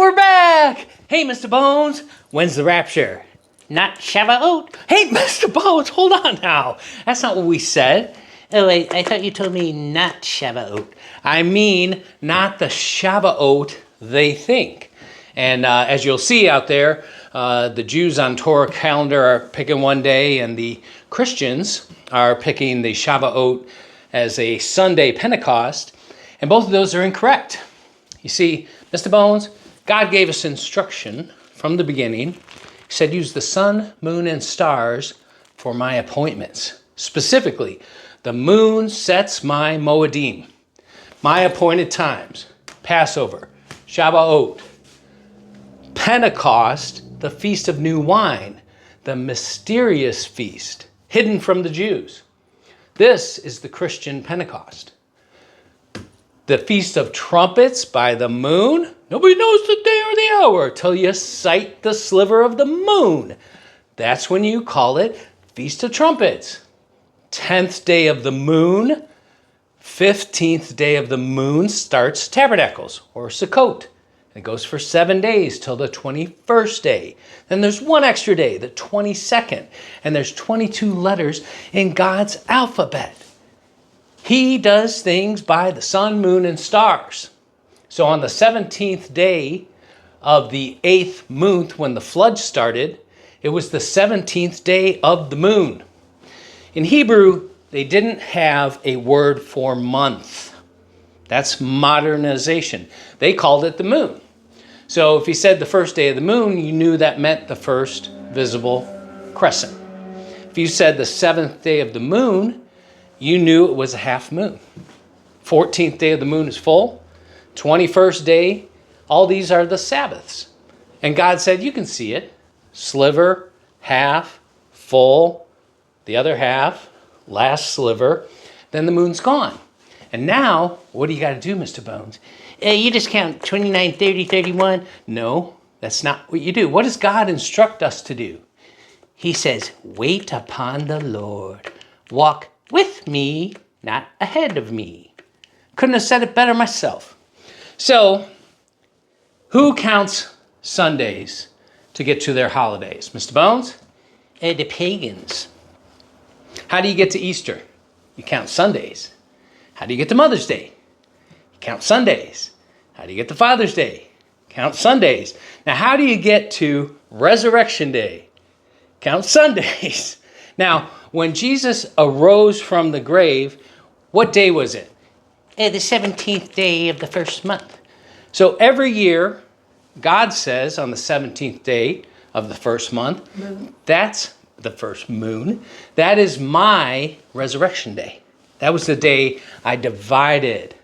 we're back! Hey, Mr. Bones, when's the rapture? Not SHAVUOT. Hey, Mr. Bones, hold on now. That's not what we said. Oh, I thought you told me not SHAVUOT. I mean, not the SHAVUOT they think. And as you'll see out there, the Jews on Torah calendar are picking one day, and the Christians are picking the SHAVUOT as a Sunday Pentecost. And both of those are incorrect. You see, Mr. Bones, God gave us instruction from the beginning. He said, use the sun, moon, and stars for my appointments. Specifically, the moon sets my Moedim, my appointed times. Passover, SHAVUOT, Pentecost, the Feast of New Wine, the mysterious feast hidden from the Jews. This is the Christian Pentecost. The Feast of Trumpets by the moon. Nobody knows the day or the hour till you sight the sliver of the moon. That's when you call it Feast of Trumpets. 10th day of the moon, 15th day of the moon starts Tabernacles or Sukkot. It goes for 7 days till the 21st day. Then there's one extra day, the 22nd, and there's 22 letters in God's alphabet. He does things by the sun, moon, and stars. So on the 17th day of the 8th month, when the flood started, it was the 17th day of the moon. In Hebrew, they didn't have a word for month. That's modernization. They called it the moon. So if you said the first day of the moon, you knew that meant the first visible crescent. If you said the 7th day of the moon, you knew it was a half moon. 14th day of the moon is full. 21st day, all these are the Sabbaths. And God said, you can see it. Sliver, half, full, the other half, last sliver, then the moon's gone. And now, what do you got to do, Mr. Bones? You just count 29, 30, 31. No, that's not what you do. What does God instruct us to do? He says, wait upon the Lord. Walk with me, not ahead of me. Couldn't have said it better myself. So, who counts Sundays to get to their holidays? Mr. Bones? The pagans. How do you get to Easter? You count Sundays. How do you get to Mother's Day? You count Sundays. How do you get to Father's Day? Count Sundays. Now, how do you get to Resurrection Day? Count Sundays. Now, when Jesus arose from the grave, what day was it? The 17th day of the first month. So every year, God says on the 17th day of the first month, that's the first moon, that is my resurrection day. That was the day I divided.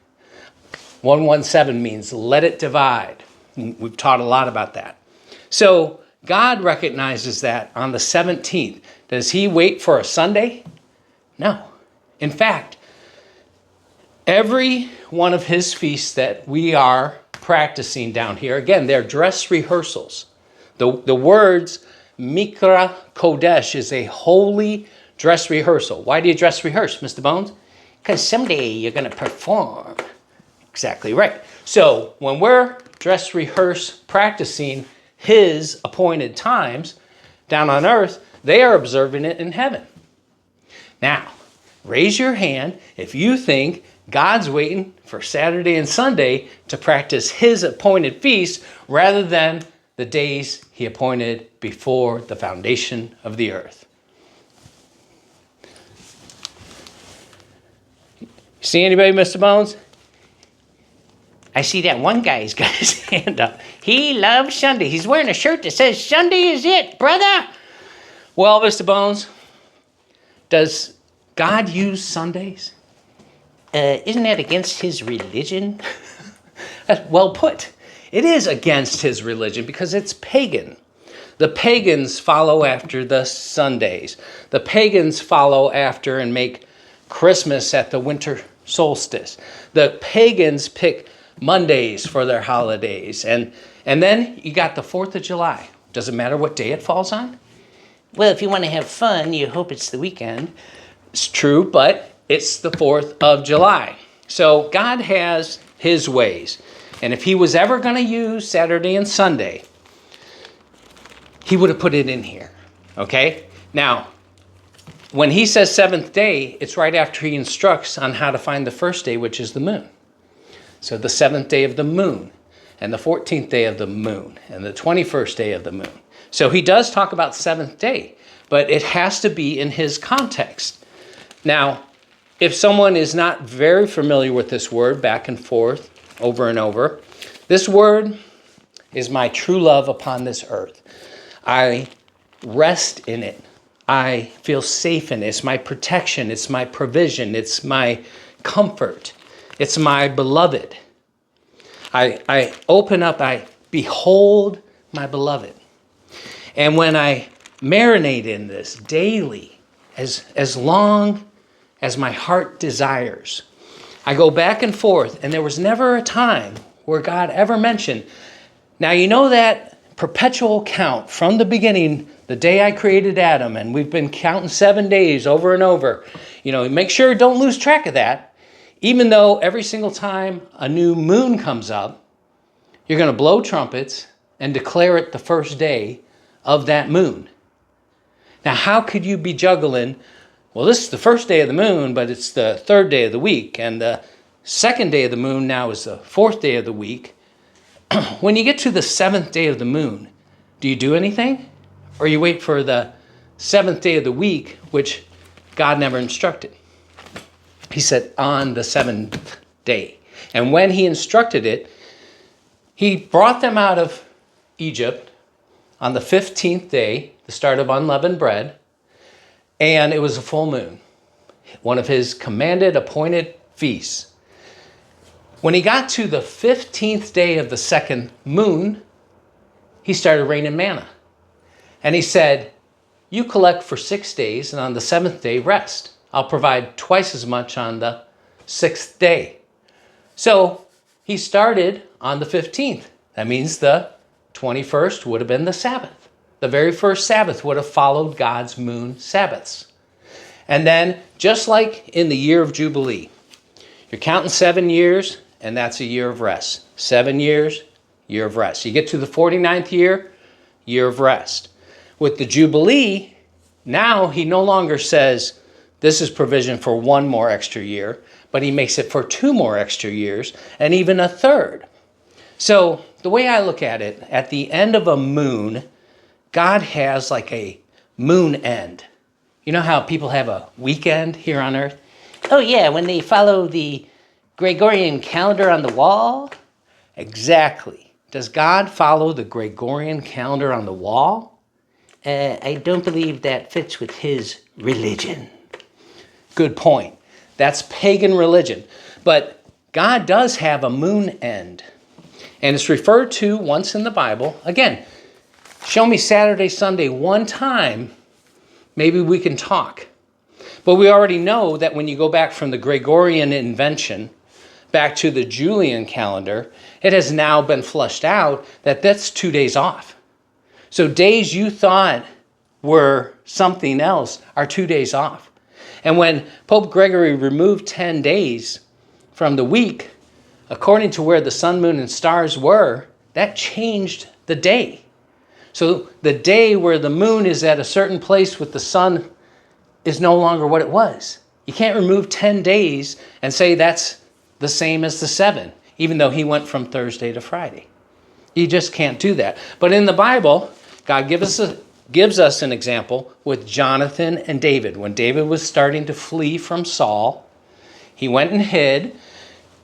117 means let it divide. We've taught a lot about that. So God recognizes that on the 17th. Does he wait for a Sunday? No. In fact, every one of his feasts that we are practicing down here, again, they're dress rehearsals. The words Mikra Kodesh is a holy dress rehearsal. Why do you dress rehearse, Mr. Bones? Because someday you're going to perform. Exactly right. So when we're dress rehearse practicing his appointed times down on earth, they are observing it in heaven. Now, raise your hand if you think God's waiting for Saturday and Sunday to practice his appointed feast rather than the days he appointed before the foundation of the earth. See anybody, Mr. Bones? I see that one guy's got his hand up. He loves Sunday. He's wearing a shirt that says, Sunday is it, brother. Well, Mr. Bones, does God use Sundays? Isn't that against his religion? Well put. It is against his religion because it's pagan. The pagans follow after the Sundays. The pagans follow after and make Christmas at the winter solstice. The pagans pick Mondays for their holidays. And then you got the 4th of July. Doesn't matter what day it falls on. Well, if you want to have fun, you hope it's the weekend. It's true, but it's the 4th of July. So God has his ways. And if he was ever going to use Saturday and Sunday, he would have put it in here. Okay? Now, when he says seventh day, it's right after he instructs on how to find the first day, which is the moon. So the seventh day of the moon, and the 14th day of the moon, and the 21st day of the moon. So he does talk about seventh day, but it has to be in his context. Now, if someone is not very familiar with this word, back and forth, over and over, this word is my true love upon this earth. I rest in it. I feel safe in it. It's my protection. It's my provision. It's my comfort. It's my beloved. I open up, I behold my beloved. And when I marinate in this daily, as long as my heart desires, I go back and forth, and there was never a time where God ever mentioned, now you know that perpetual count from the beginning, the day I created Adam, and we've been counting 7 days over and over. Make sure don't lose track of that. Even though every single time a new moon comes up, you're going to blow trumpets and declare it the first day of that moon. Now, how could you be juggling, well, this is the first day of the moon, but it's the third day of the week, and the second day of the moon now is the fourth day of the week. When you get to the seventh day of the moon, do you do anything? Or you wait for the seventh day of the week, which God never instructed. He said on the seventh day. And when he instructed it, he brought them out of Egypt on the 15th day, the start of unleavened bread, and it was a full moon, one of his commanded, appointed feasts. When he got to the 15th day of the second moon, he started raining manna. And he said, you collect for 6 days, and on the seventh day, rest. I'll provide twice as much on the sixth day. So he started on the 15th. That means the 21st would have been the Sabbath. The very first Sabbath would have followed God's moon Sabbaths. And then, just like in the year of Jubilee, you're counting 7 years, and that's a year of rest. 7 years, year of rest. You get to the 49th year of rest. With the Jubilee, now he no longer says, this is provision for 1 more extra year, but he makes it for 2 more extra years, and even a third. So the way I look at it, at the end of a moon, God has like a moon end. You know how people have a weekend here on earth? Oh yeah, when they follow the Gregorian calendar on the wall? Exactly. Does God follow the Gregorian calendar on the wall? I don't believe that fits with his religion. Good point. That's pagan religion. But God does have a moon end. And it's referred to once in the Bible. Again, show me Saturday, Sunday one time, maybe we can talk. But we already know that when you go back from the Gregorian invention back to the Julian calendar, it has now been flushed out that that's 2 days off. So days you thought were something else are 2 days off. And when Pope Gregory removed 10 days from the week, according to where the sun, moon, and stars were, that changed the day. So the day where the moon is at a certain place with the sun is no longer what it was. You can't remove 10 days and say that's the same as the 7, even though he went from Thursday to Friday. You just can't do that. But in the Bible, God gives us an example with Jonathan and David. When David was starting to flee from Saul, he went and hid,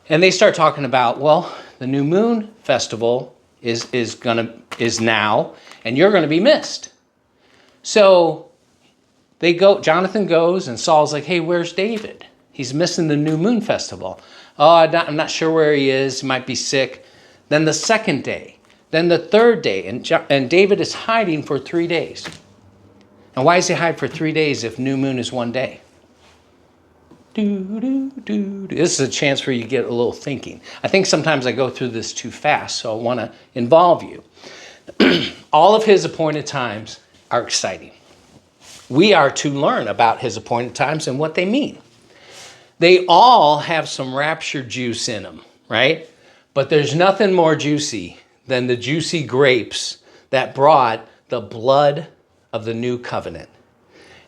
and they start talking about, well, the new moon festival is now, and you're going to be missed. So Jonathan goes, and Saul's like, hey, where's David? He's missing the new moon festival. Oh, I'm not sure where he is. He might be sick. Then the second day. Then the third day. And David is hiding for 3 days. And why does he hide for 3 days if new moon is 1 day? This is a chance for you to get a little thinking. I think sometimes I go through this too fast, so I want to involve you. All of his appointed times are exciting. We are to learn about his appointed times and what they mean. They all have some rapture juice in them, right? But there's nothing more juicy than the juicy grapes that brought the blood of the new covenant.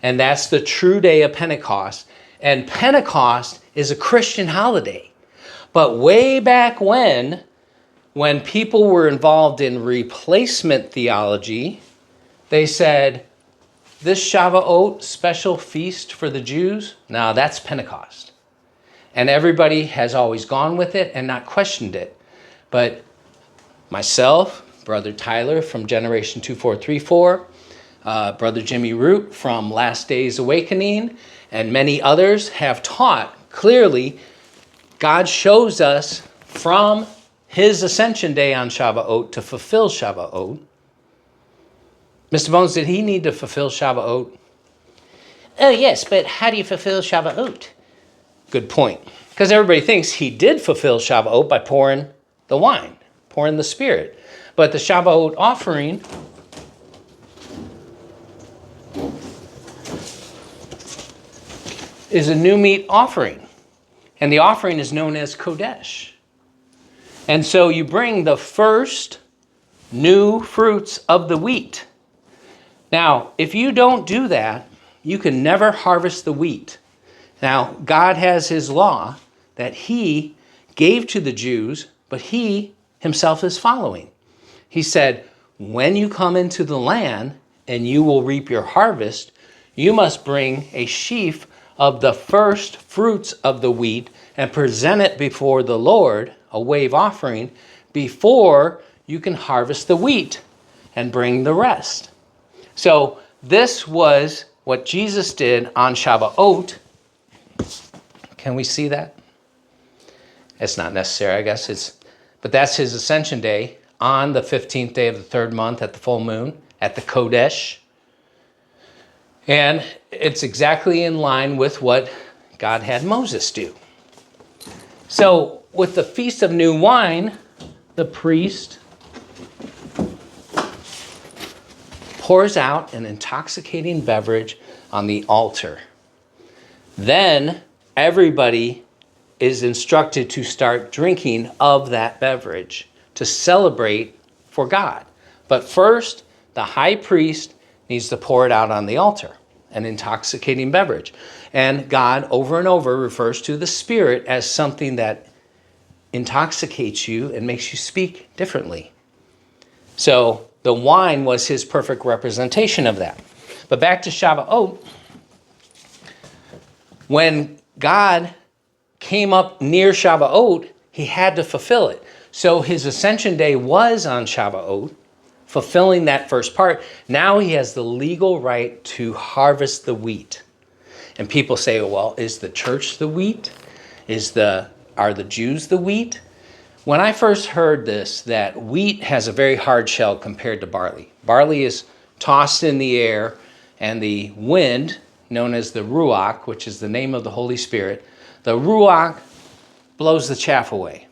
And that's the true day of Pentecost. And Pentecost is a Christian holiday. But way back when people were involved in replacement theology, they said, this SHAVUOT special feast for the Jews, now that's Pentecost. And everybody has always gone with it and not questioned it. But myself, Brother Tyler from Generation 2434, Brother Jimmy Root from Last Days Awakening, and many others have taught clearly God shows us from his Ascension Day on SHAVUOT to fulfill SHAVUOT. Mr. Bones, did he need to fulfill SHAVUOT? Oh, yes, but how do you fulfill SHAVUOT? Good point. Because everybody thinks he did fulfill SHAVUOT by pouring the wine, pouring the Spirit. But the SHAVUOT offering is a new meat offering. And the offering is known as Kodesh. And so you bring the first new fruits of the wheat. Now, if you don't do that, you can never harvest the wheat. Now, God has his law that he gave to the Jews, but he himself is following. He said, when you come into the land and you will reap your harvest, you must bring a sheaf of the first fruits of the wheat and present it before the Lord, a wave offering, before you can harvest the wheat and bring the rest. So this was what Jesus did on SHAVUOT. Can we see that? It's not necessary, I guess. But that's his Ascension Day on the 15th day of the third month at the full moon at the Kodesh. And it's exactly in line with what God had Moses do. So with the Feast of New Wine, the priest pours out an intoxicating beverage on the altar. Then everybody is instructed to start drinking of that beverage to celebrate for God. But first, the high priest needs to pour it out on the altar, an intoxicating beverage. And God, over and over, refers to the Spirit as something that intoxicates you and makes you speak differently. So the wine was his perfect representation of that. But back to SHAVUOT. When God came up near SHAVUOT, he had to fulfill it. So his Ascension Day was on SHAVUOT, fulfilling that first part. Now he has the legal right to harvest the wheat. And people say, well, is the church the wheat? Are the Jews the wheat? When I first heard this, that wheat has a very hard shell compared to barley. Barley is tossed in the air, and the wind, known as the Ruach, which is the name of the Holy Spirit, the Ruach blows the chaff away.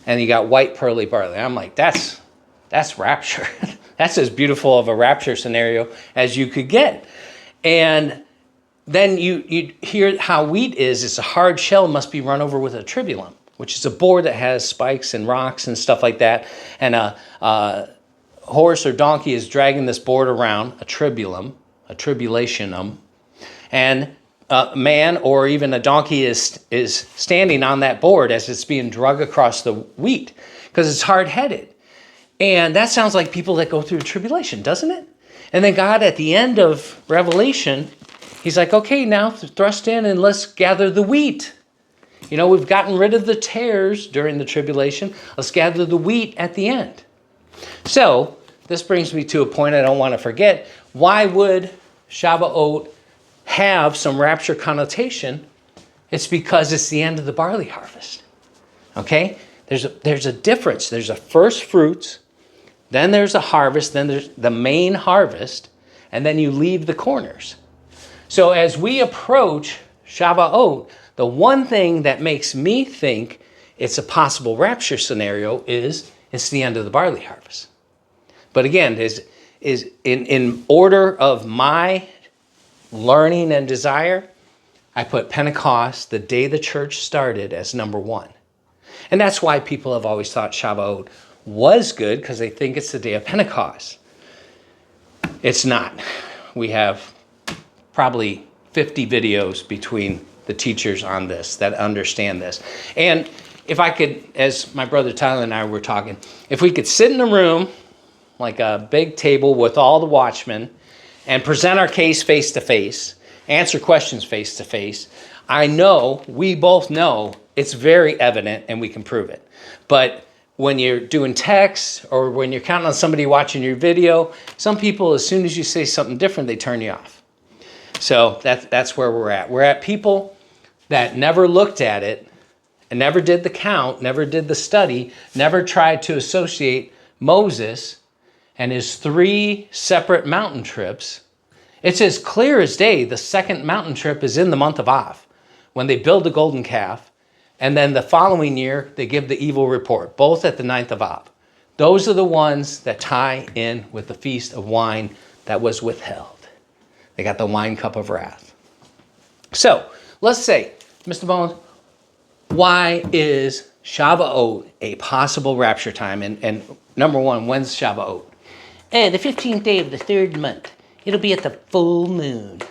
And you got white pearly barley. I'm like, that's rapture. That's as beautiful of a rapture scenario as you could get. And then you hear how wheat is. It's a hard shell, must be run over with a tribulum, which is a board that has spikes and rocks and stuff like that. And a horse or donkey is dragging this board around, a tribulum, a tribulationum. And a man or even a donkey is standing on that board as it's being dragged across the wheat because it's hard-headed. And that sounds like people that go through tribulation, doesn't it? And then God, at the end of Revelation, he's like, okay, now thrust in and let's gather the wheat. You know, we've gotten rid of the tares during the tribulation. Let's gather the wheat at the end. So this brings me to a point I don't want to forget. Why would SHAVUOT have some rapture connotation? It's because it's the end of the barley harvest. Okay? There's a difference. There's a first fruits, then there's a harvest, then there's the main harvest, and then you leave the corners. So as we approach SHAVUOT, the one thing that makes me think it's a possible rapture scenario is it's the end of the barley harvest. But again, is in order of my learning and desire, I put Pentecost, the day the church started, as number one. And that's why people have always thought Shavuot was good, because they think it's the day of Pentecost. It's not. We have probably 50 videos between the teachers on this that understand this. And if I could, as my brother Tyler and I were talking, if we could sit in a room, like a big table with all the watchmen, and present our case face to face, answer questions face to face, we both know it's very evident and we can prove it. But when you're doing text or when you're counting on somebody watching your video, some people, as soon as you say something different, they turn you off. So that's where we're at. We're at people that never looked at it and never did the count, never did the study, never tried to associate Moses and his 3 separate mountain trips. It's as clear as day. The second mountain trip is in the month of Av, when they build the golden calf, and then the following year, they give the evil report, both at the 9th of Av. Those are the ones that tie in with the feast of wine that was withheld. They got the wine cup of wrath. So, let's say, Mr. Bones, why is Shavuot a possible rapture time? And number one, when's Shavuot? The 15th day of the 3rd month. It'll be at the full moon.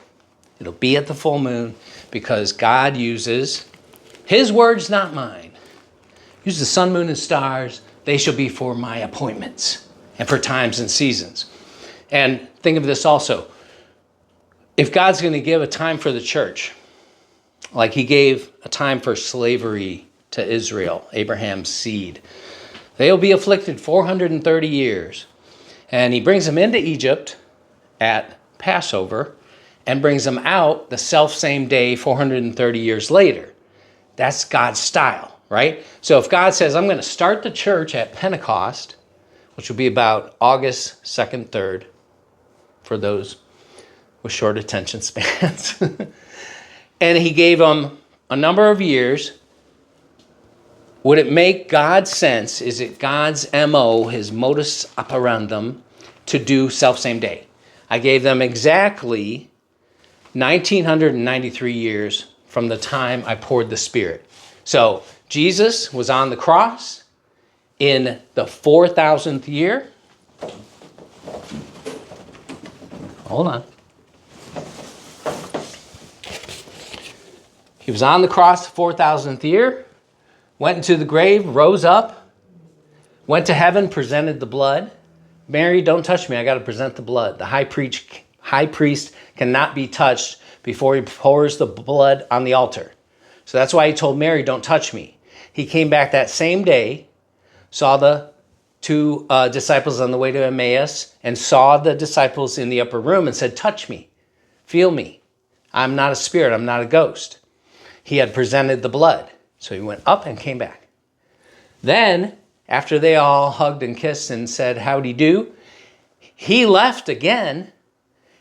It'll be at the full moon because God uses his words, not mine. Use the sun, moon, and stars. They shall be for my appointments and for times and seasons. And think of this also. If God's going to give a time for the church, like he gave a time for slavery to Israel, Abraham's seed, they'll be afflicted 430 years. And he brings them into Egypt at Passover and brings them out the self-same day 430 years later. That's God's style, right? So if God says, I'm going to start the church at Pentecost, which will be about August 2nd, 3rd, for those with short attention spans, and he gave them a number of years, would it make God's sense, is it God's MO, his modus operandum, to do self-same day? I gave them exactly 1993 years from the time I poured the Spirit. So Jesus was on the cross in the 4,000th year. Hold on. He was on the cross the 4,000th year, went into the grave, rose up, went to heaven, presented the blood. Mary, don't touch me. I got to present the blood. The high priest cannot be touched before he pours the blood on the altar. So that's why he told Mary, don't touch me. He came back that same day, saw the 2 disciples on the way to Emmaus, and saw the disciples in the upper room and said, touch me, feel me. I'm not a spirit. I'm not a ghost. He had presented the blood. So he went up and came back. Then, after they all hugged and kissed and said, howdy do, he left again,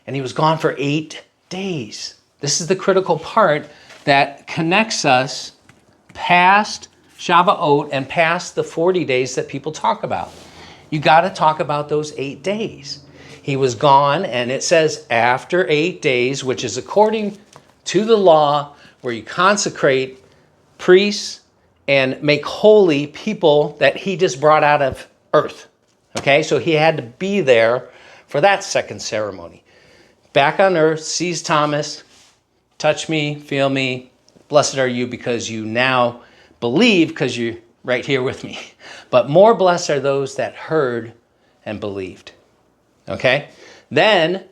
and he was gone for 8 days. This is the critical part that connects us past Shavuot and past the 40 days that people talk about. You got to talk about those 8 days. He was gone, and it says after 8 days, which is according to the law, where you consecrate priests and make holy people that he just brought out of earth. Okay, so he had to be there for that second ceremony. Back on earth, sees Thomas, touch me, feel me, blessed are you because you now believe because you're right here with me. But more blessed are those that heard and believed. Okay, then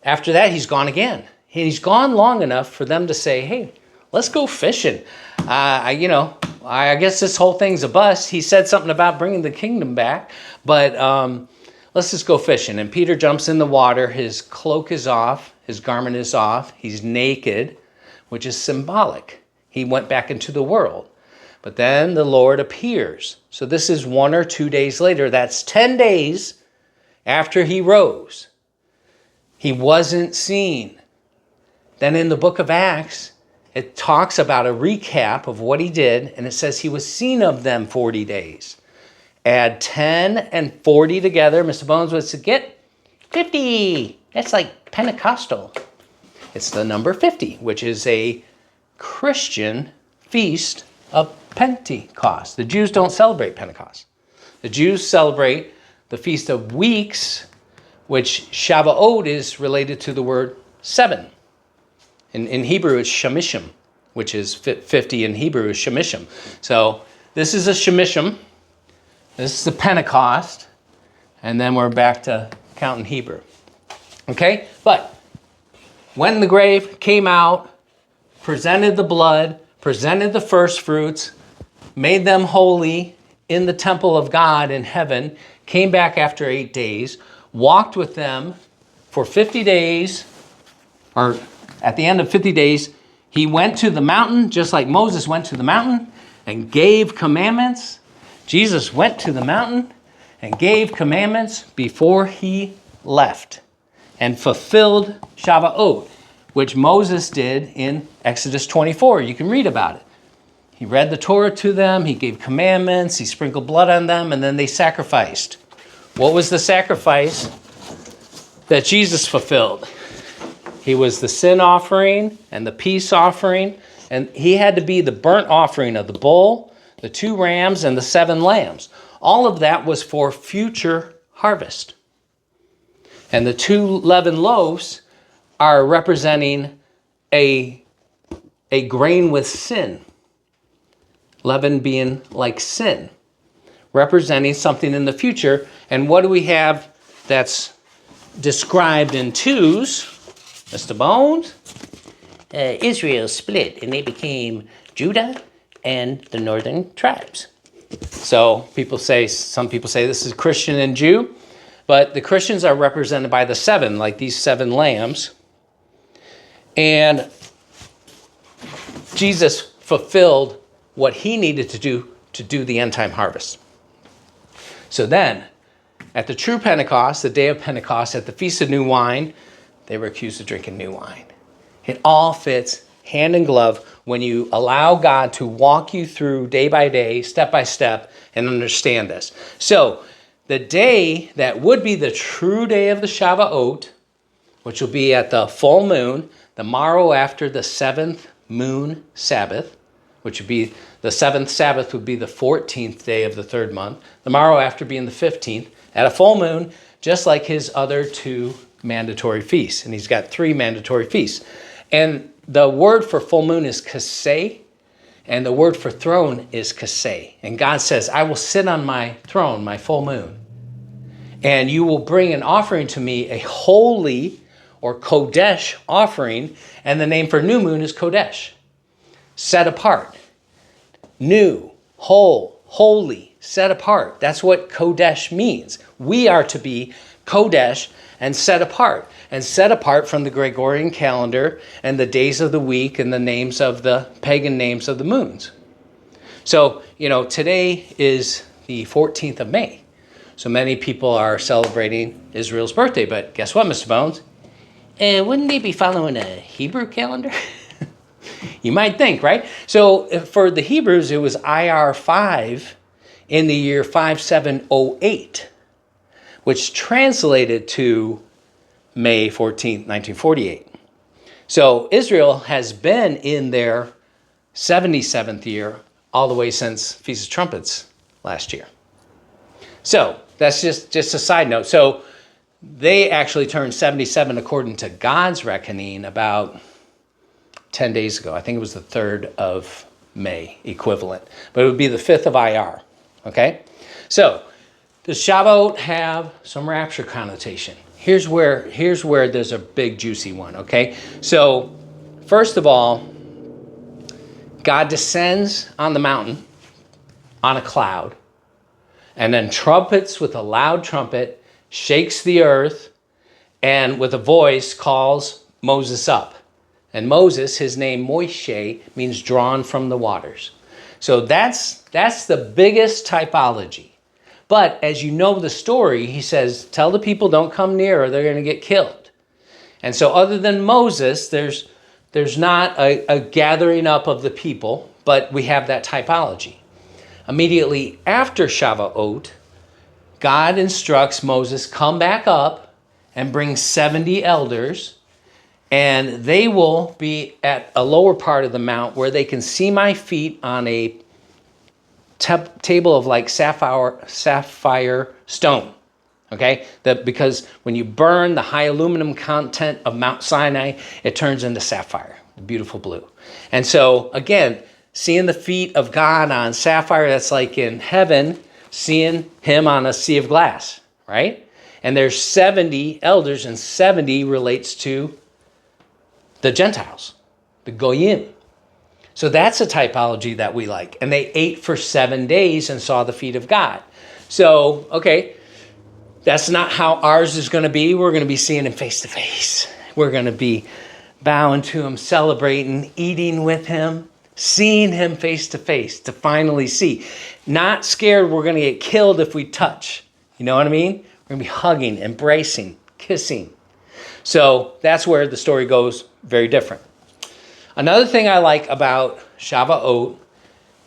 after that, he's gone again. He's gone long enough for them to say, hey, let's go fishing. I guess this whole thing's a bust. He said something about bringing the kingdom back, but let's just go fishing. And Peter jumps in the water. His cloak is off. His garment is off. He's naked, which is symbolic. He went back into the world. But then the Lord appears. So this is 1 or 2 days later. That's 10 days after he rose. He wasn't seen. Then in the book of Acts, it talks about a recap of what he did, and it says he was seen of them 40 days. Add 10 and 40 together. Mr. Bones, what's it get? 50. That's like Pentecostal. It's the number 50, which is a Christian feast of Pentecost. The Jews don't celebrate Pentecost. The Jews celebrate the Feast of Weeks, which Shavuot is related to the word 7. In Hebrew, it's Shamishim, which is 50 in Hebrew is Shamishim. So this is a Shamishim. This is the Pentecost. And then we're back to counting Hebrew. Okay? But when the grave came out, presented the blood, presented the first fruits, made them holy in the temple of God in heaven, came back after 8 days, walked with them for 50 days, or at the end of 50 days, he went to the mountain, just like Moses went to the mountain and gave commandments. Jesus went to the mountain and gave commandments before he left and fulfilled Shavuot, which Moses did in Exodus 24. You can read about it. He read the Torah to them, he gave commandments, he sprinkled blood on them, and then they sacrificed. What was the sacrifice that Jesus fulfilled? He was the sin offering and the peace offering, and he had to be the burnt offering of the bull, the 2 rams, and the 7 lambs. All of that was for future harvest. And the 2 leavened loaves are representing a grain with sin. Leaven being like sin, representing something in the future. And what do we have that's described in 2s, Mr. Bones? Israel split, and they became Judah and the northern tribes. So some people say this is Christian and Jew, but the Christians are represented by the 7, like these 7 lambs. And Jesus fulfilled what he needed to do the end time harvest. So then, at the true Pentecost, the day of Pentecost, at the Feast of New Wine, they were accused of drinking new wine. It all fits hand in glove when you allow God to walk you through day by day, step by step, and understand this. So, the day that would be the true day of the Shavuot, which will be at the full moon, the morrow after the 7th moon Sabbath, which would be the 7th Sabbath would be the 14th day of the 3rd month, the morrow after being the 15th, at a full moon, just like his other 2 mandatory feasts. And he's got 3 mandatory feasts. And the word for full moon is kaseh, and the word for throne is kaseh. And God says, I will sit on my throne, my full moon, and you will bring an offering to me, a holy or Kodesh offering, and the name for new moon is Kodesh. Set apart, new, whole, holy, set apart. That's what Kodesh means. We are to be Kodesh and set apart from the Gregorian calendar and the days of the week and the names of the pagan names of the moons. So, today is the 14th of May. So many people are celebrating Israel's birthday, but guess what, Mr. Bones? Wouldn't they be following a Hebrew calendar? You might think, right? So for the Hebrews, it was IR 5 in the year 5708, which translated to May 14th, 1948. So Israel has been in their 77th year all the way since Feast of Trumpets last year. So that's just a side note. So they actually turned 77 according to God's reckoning about 10 days ago. I think it was the 3rd of May equivalent, but it would be the 5th of IR. Okay? So does Shavuot have some rapture connotation? Here's where there's a big juicy one. Okay? So first of all, God descends on the mountain on a cloud, and then trumpets with a loud trumpet, shakes the earth, and with a voice calls Moses up. And Moses, his name Moshe, means drawn from the waters. So that's the biggest typology. But as you know the story, he says, tell the people don't come near or they're going to get killed. And so other than Moses, there's not a gathering up of the people, but we have that typology. Immediately after Shavuot, God instructs Moses, come back up and bring 70 elders, and they will be at a lower part of the mount where they can see my feet on a table of like sapphire stone. Okay, because when you burn the high aluminum content of Mount Sinai, it turns into sapphire, beautiful blue. And so again, seeing the feet of God on sapphire, that's like in heaven, seeing him on a sea of glass, right? And there's 70 elders, and 70 relates to the Gentiles, the Goyim. So that's a typology that we like. And they ate for 7 days and saw the feet of God. So, okay, that's not how ours is going to be. We're going to be seeing him face to face. We're going to be bowing to him, celebrating, eating with him, seeing him face to face to finally see. Not scared we're going to get killed if we touch. You know what I mean? We're going to be hugging, embracing, kissing. So that's where the story goes very different. Another thing I like about SHAVUOT,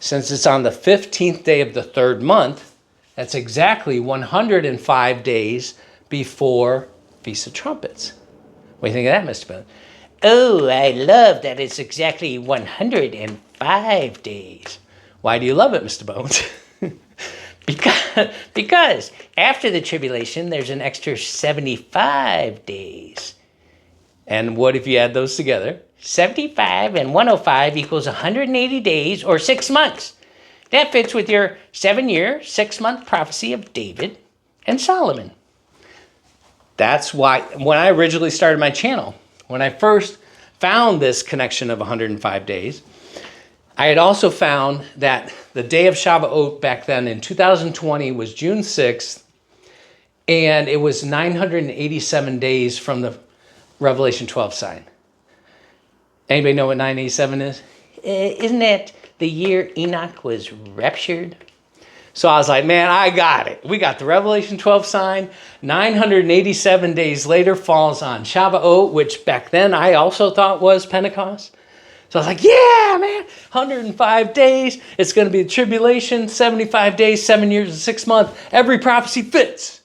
since it's on the 15th day of the 3rd month, that's exactly 105 days before Feast of Trumpets. What do you think of that, Mr. Boone? Oh, I love that it's exactly 105 days. Why do you love it, Mr. Bones? Because after the tribulation, there's an extra 75 days. And what if you add those together? 75 and 105 equals 180 days or 6 months. That fits with your 7-year, 6-month prophecy of David and Solomon. That's why when I originally started my channel, when I first found this connection of 105 days, I had also found that the day of SHAVUOT back then in 2020 was June 6th, and it was 987 days from the Revelation 12 sign. Anybody know what 987 is? Isn't that the year Enoch was raptured? So I was like, man, I got it. We got the Revelation 12 sign. 987 days later falls on SHAVUOT, which back then I also thought was Pentecost. So I was like, yeah, man, 105 days. It's going to be the tribulation, 75 days, 7 years, and 6 months. Every prophecy fits.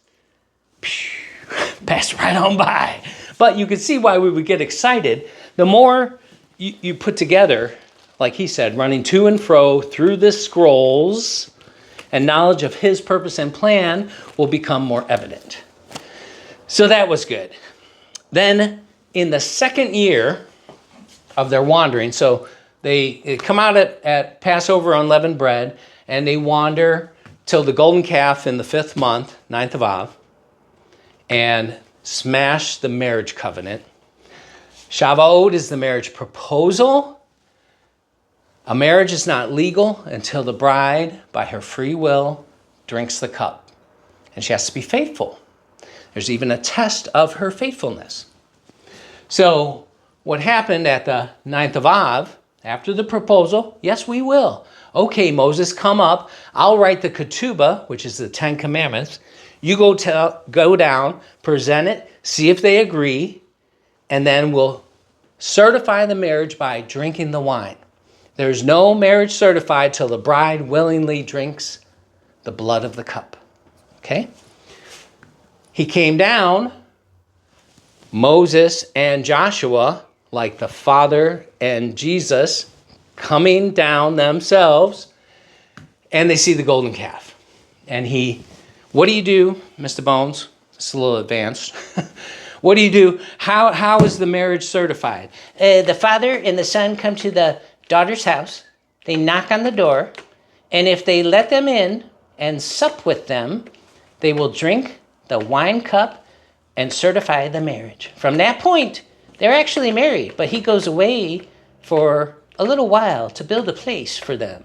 Passed right on by. But you can see why we would get excited. The more you put together, like he said, running to and fro through the scrolls, and knowledge of his purpose and plan will become more evident. So that was good. Then in the 2nd year of their wandering, so they come out at Passover unleavened bread, and they wander till the golden calf in the 5th month, 9th of Av, and smash the marriage covenant. SHAVUOT is the marriage proposal. A marriage is not legal until the bride, by her free will, drinks the cup. And she has to be faithful. There's even a test of her faithfulness. So what happened at the 9th of Av, after the proposal, yes, we will. Okay, Moses, come up. I'll write the ketubah, which is the 10 Commandments. You go down, present it, see if they agree, and then we'll certify the marriage by drinking the wine. There's no marriage certified till the bride willingly drinks the blood of the cup. Okay? He came down, Moses and Joshua, like the Father and Jesus, coming down themselves, and they see the golden calf. And what do you do, Mr. Bones? It's a little advanced. What do you do? How is the marriage certified? The father and the son come to the daughter's house. They knock on the door, and if they let them in and sup with them, they will drink the wine cup and certify the marriage. From that point, they're actually married, but he goes away for a little while to build a place for them.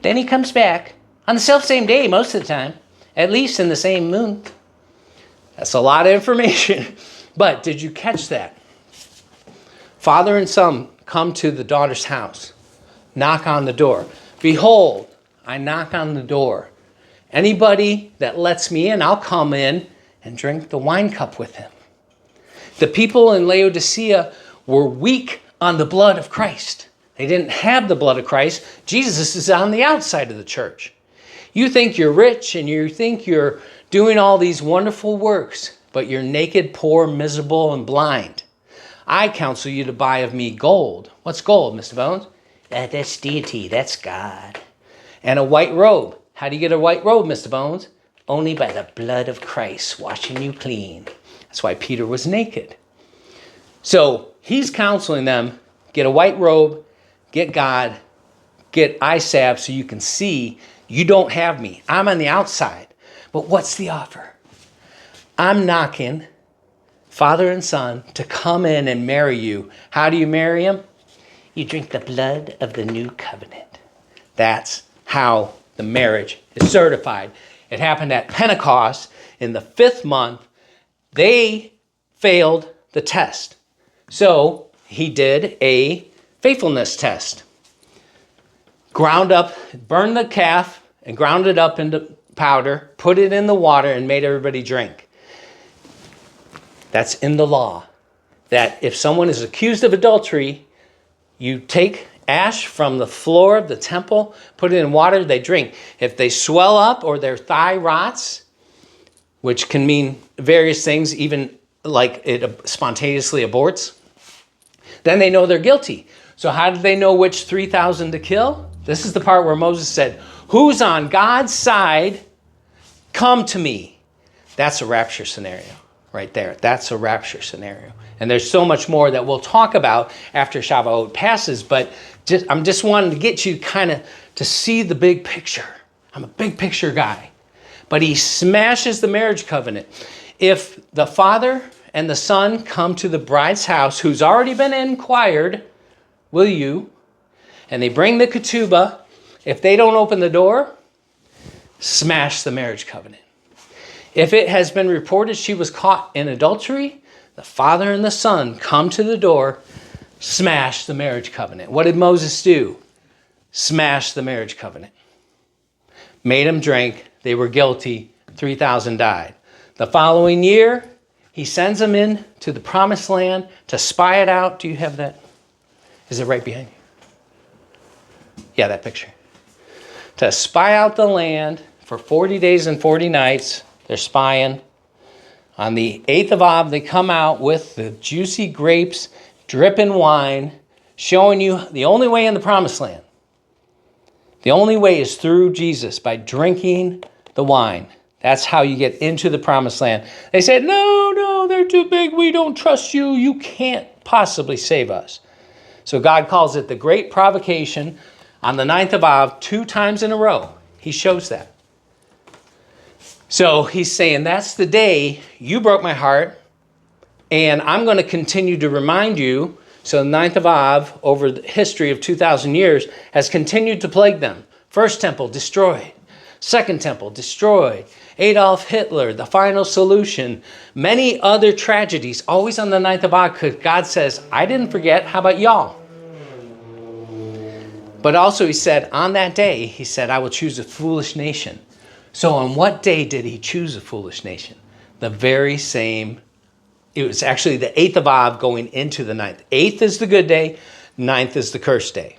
Then he comes back on the self-same day most of the time, at least in the same moon. That's a lot of information. But did you catch that? Father and son come to the daughter's house, knock on the door. Behold, I knock on the door. Anybody that lets me in, I'll come in and drink the wine cup with him. The people in Laodicea were weak on the blood of Christ. They didn't have the blood of Christ. Jesus is on the outside of the church. You think you're rich and you think you're doing all these wonderful works, but you're naked, poor, miserable, and blind. I counsel you to buy of me gold. What's gold, Mr. Bones? That's deity. That's God. and a white robe. How do you get a white robe, Mr. Bones? Only by the blood of Christ washing you clean. That's why Peter was naked. So he's counseling them, get a white robe, get God, get eye salve so you can see you don't have me. I'm on the outside. But what's the offer? I'm knocking, Father and Son, to come in and marry you. How do you marry him? You drink the blood of the new covenant. That's how the marriage is certified. It happened at Pentecost in the 5th month. They failed the test. So he did a faithfulness test. Ground up, burned the calf and ground it up into powder, put it in the water and made everybody drink. That's in the law. That if someone is accused of adultery, you take ash from the floor of the temple, put it in water, they drink. If they swell up or their thigh rots, which can mean various things, even like it spontaneously aborts, then they know they're guilty. So how did they know which 3,000 to kill? This is the part where Moses said, who's on God's side? Come to me. That's a rapture scenario right there. That's a rapture scenario. And there's so much more that we'll talk about after Shavuot passes, but I'm just wanting to get you kind of to see the big picture. I'm a big picture guy. But he smashes the marriage covenant. If the Father and the Son come to the bride's house, who's already been inquired, will you? And they bring the ketubah. If they don't open the door, smash the marriage covenant. If it has been reported she was caught in adultery, the Father and the Son come to the door, smash the marriage covenant. What did Moses do? Smash the marriage covenant. Made them drink. They were guilty. 3,000 died. The following year, he sends them in to the promised land to spy it out. Do you have that? Is it right behind you? Yeah, that picture. To spy out the land for 40 days and 40 nights. They're spying. On the 8th of Av, they come out with the juicy grapes, dripping wine, showing you the only way in the promised land. The only way is through Jesus, by drinking the wine. That's how you get into the promised land. They said, no, they're too big. We don't trust you. You can't possibly save us. So God calls it the great provocation on the 9th of Av, 2 times in a row. He shows that. So he's saying, that's the day you broke my heart, and I'm going to continue to remind you. So the 9th of Av, over the history of 2,000 years, has continued to plague them. First temple, destroyed. Second temple, destroyed. Adolf Hitler, the final solution. Many other tragedies, always on the 9th of Av, because God says, I didn't forget. How about y'all? But also he said, on that day, he said, I will choose a foolish nation. So on what day did he choose a foolish nation? The very same. It was actually the 8th of Av going into the 9th. 8th is the good day. 9th is the cursed day.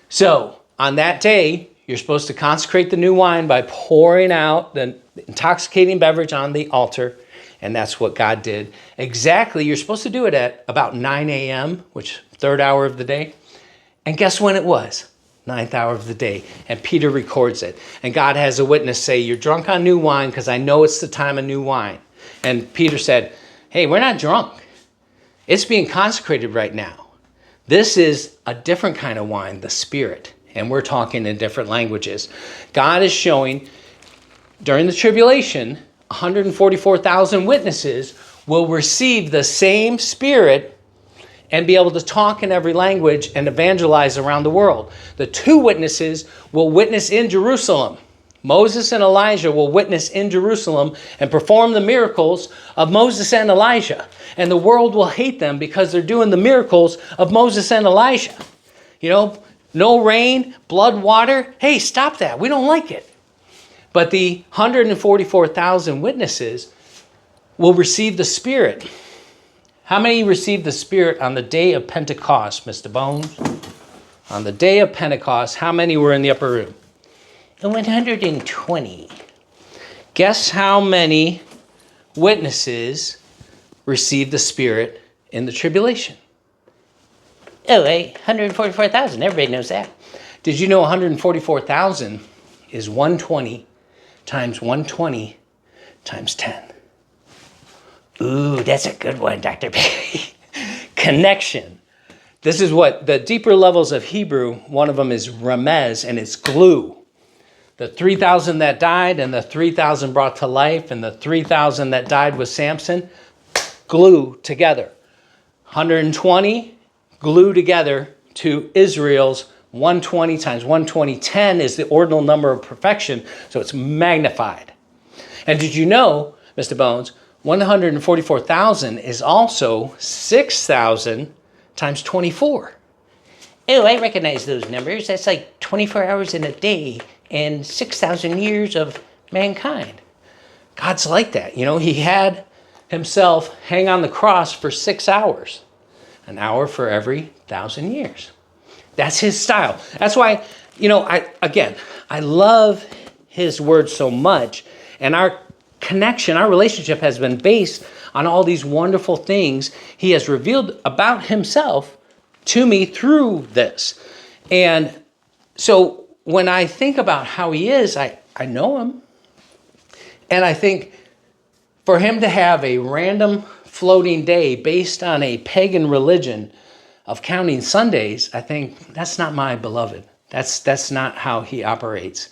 So on that day, you're supposed to consecrate the new wine by pouring out the intoxicating beverage on the altar. And that's what God did. Exactly, you're supposed to do it at about 9 a.m., which 3rd hour of the day. And guess when it was? 9th hour of the day. And Peter records it. And God has a witness say, you're drunk on new wine because I know it's the time of new wine. And Peter said, hey, we're not drunk. It's being consecrated right now. This is a different kind of wine, the Spirit. And we're talking in different languages. God is showing during the tribulation, 144,000 witnesses will receive the same Spirit and be able to talk in every language and evangelize around the world. The 2 witnesses will witness in Jerusalem. Moses and Elijah will witness in Jerusalem and perform the miracles of Moses and Elijah. And the world will hate them because they're doing the miracles of Moses and Elijah. You know, no rain, blood, water. Hey, stop that. We don't like it. But the 144,000 witnesses will receive the Spirit. How many received the Spirit on the day of Pentecost, Mr. Bones? On the day of Pentecost, how many were in the upper room? 120. Guess how many witnesses received the Spirit in the tribulation? Oh, 144,000. Everybody knows that. Did you know 144,000 is 120 times 120 times 10? Ooh, that's a good one, Dr. Perry. Connection. This is what the deeper levels of Hebrew, one of them is remez, and it's glue. The 3,000 that died and the 3,000 brought to life and the 3,000 that died with Samson, glue together. 120 glue together to Israel's 120 times 120. 10 is the ordinal number of perfection, so it's magnified. And did you know, Mr. Bones, 144,000 is also 6,000 times 24. Oh, I recognize those numbers. That's like 24 hours in a day and 6,000 years of mankind. God's like that. You know, he had himself hang on the cross for 6 hours, an hour for every 1,000 years. That's his style. That's why, you know, I love his word so much, and our connection, our relationship has been based on all these wonderful things he has revealed about himself to me through this. And so when I think about how he is, I know him. And I think for him to have a random floating day based on a pagan religion of counting Sundays, I think that's not my beloved. That's not how he operates.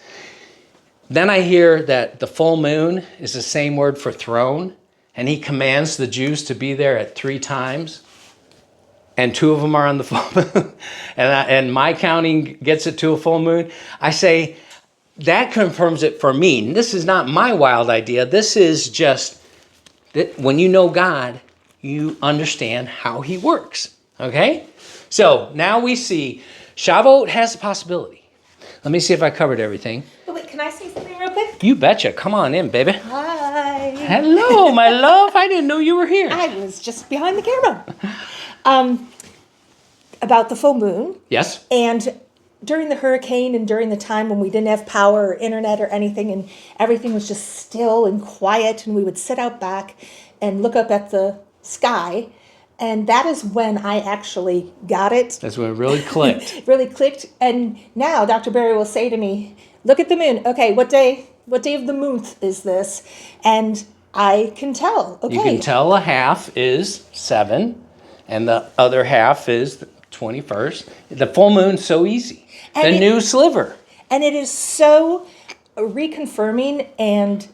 Then I hear that the full moon is the same word for throne, and he commands the Jews to be there at 3 times, and 2 of them are on the full moon, and my counting gets it to a full moon. I say, that confirms it for me. And this is not my wild idea. This is just that when you know God, you understand how he works, okay? So now we see Shavuot has a possibility. Let me see if I covered everything. Oh, wait, can I say something real quick? You betcha. Come on in, baby. Hi. Hello, my love. I didn't know you were here. I was just behind the camera. About the full moon. Yes. And during the hurricane and during the time when we didn't have power or internet or anything and everything was just still and quiet and we would sit out back and look up at the sky. And that is when I actually got it. That's when it really clicked. Really clicked. And now Dr. Barry will say to me, look at the moon. Okay, what day of the month is this? And I can tell. Okay. You can tell a half is 7 and the other half is the 21st. The full moon's so easy. And the new sliver. And it is so reconfirming and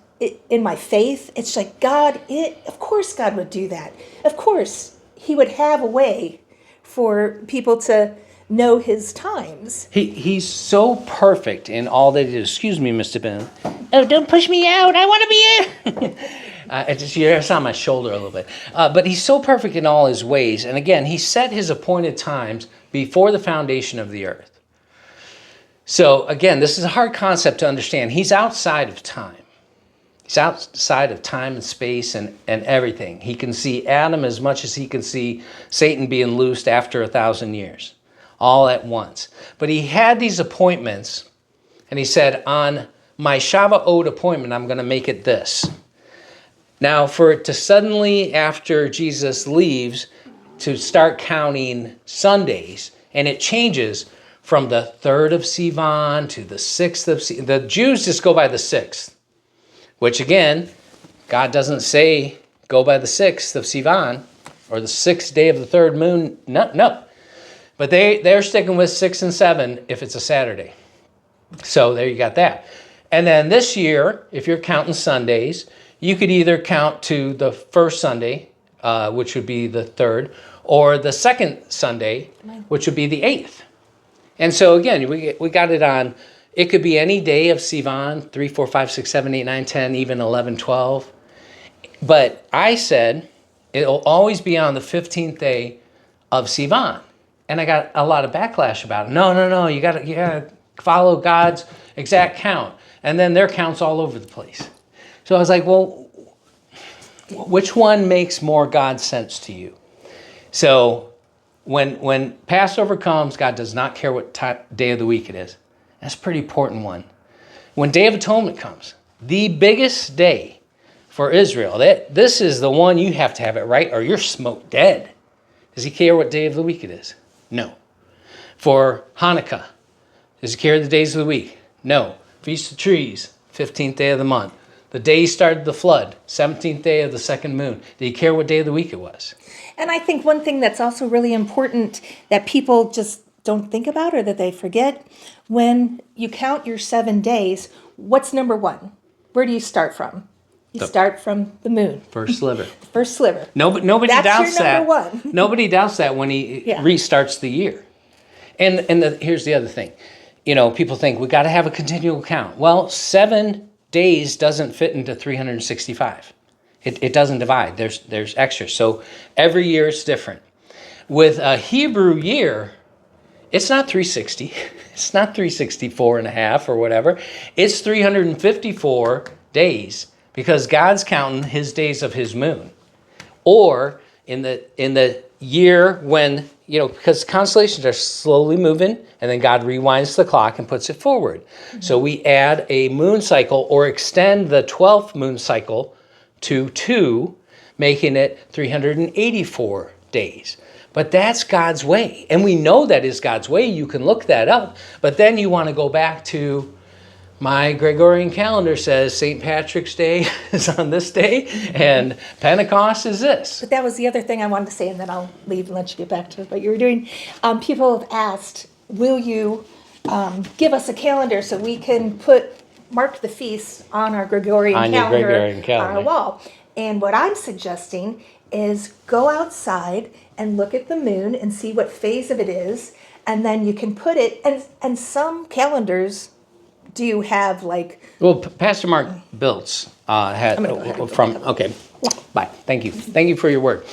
in my faith. It's like of course God would do that. Of course he would have a way for people to know his times. He's so perfect in all that he does. Excuse me, Mr. Ben. Oh, don't push me out. I want to be in. It's on my shoulder a little bit. But he's so perfect in all his ways. And again, he set his appointed times before the foundation of the earth. So again, this is a hard concept to understand. He's outside of time. He's outside of time and space and everything. He can see Adam as much as he can see Satan being loosed after 1,000 years, all at once. But he had these appointments, and he said, on my SHAVUOT appointment, I'm going to make it this. Now, for it to suddenly, after Jesus leaves, to start counting Sundays, and it changes from the 3rd of Sivan to the 6th of Sivan. The Jews just go by the 6th. Which again, God doesn't say go by the 6th of Sivan or the 6th day of the 3rd moon. No. But they're sticking with 6 and 7 if it's a Saturday. So there you got that. And then this year, if you're counting Sundays, you could either count to the first Sunday, which would be the 3rd, or the second Sunday, which would be the 8th. And so again, we got it on. It could be any day of Sivan, 3, 4, 5, 6, 7, 8, 9, 10, even 11, 12. But I said it'll always be on the 15th day of Sivan. And I got a lot of backlash about it. No, you gotta follow God's exact count. And then their count's all over the place. So I was like, well, which one makes more God sense to you? So when Passover comes, God does not care what day of the week it is. That's a pretty important one. When Day of Atonement comes, the biggest day for Israel, this is the one you have to have it right or you're smoked dead. Does he care what day of the week it is? No. For Hanukkah, Does he care the days of the week? No. Feast of Trees, 15th day of the month. The day he started the flood, 17th day of the second moon. Did he care what day of the week it was? And I think one thing that's also really important that people just don't think about or that they forget, when you count your 7 days, what's number one? Where do you start from? You start from the moon. First sliver. The first sliver. Nobody That's doubts your that. number one. Nobody doubts that when he restarts the year. And here's the other thing. You know, people think we got to have a continual count. Well, 7 days doesn't fit into 365. It doesn't divide. There's extra. So every year it's different. With a Hebrew year, it's not 360. It's not 364 and a half or whatever. It's 354 days because God's counting his days of his moon. Or in the year when, you know, because constellations are slowly moving and then God rewinds the clock and puts it forward. Mm-hmm. So we add a moon cycle or extend the 12th moon cycle to 2, making it 384 days. But that's God's way. And we know that is God's way. You can look that up. But then you want to go back to my Gregorian calendar says St. Patrick's Day is on this day and Pentecost is this. But that was the other thing I wanted to say, and then I'll leave and let you get back to what you were doing. People have asked, will you give us a calendar so we can mark the feasts on our Gregorian calendar on our wall? And what I'm suggesting is go outside and look at the moon and see what phase of it is, and then you can put it, and some calendars do have like... Well, Pastor Mark Biltz had okay, bye. Thank you for your word.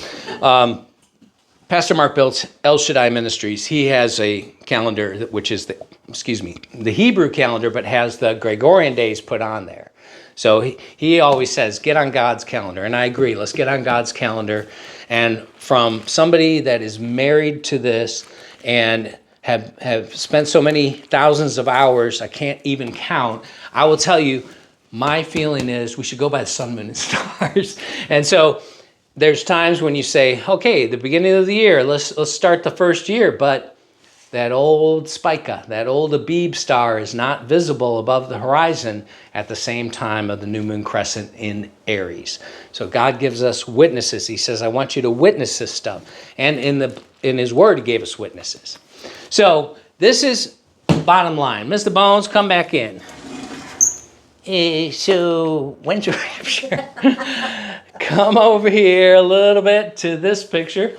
Pastor Mark Biltz, El Shaddai Ministries, he has a calendar which is the Hebrew calendar, but has the Gregorian days put on there. So he always says, get on God's calendar. And I agree, let's get on God's calendar. And from somebody that is married to this and have spent so many thousands of hours, I can't even count, I will tell you, my feeling is we should go by the sun, moon, and stars. And so there's times when you say, okay, the beginning of the year, let's start the first year, but that old Spica, that old Abib star is not visible above the horizon at the same time of the new moon crescent in Aries. So God gives us witnesses. He says, I want you to witness this stuff. And in his word, he gave us witnesses. So this is bottom line. Mr. Bones, come back in. So when's your rapture? Come over here a little bit to this picture.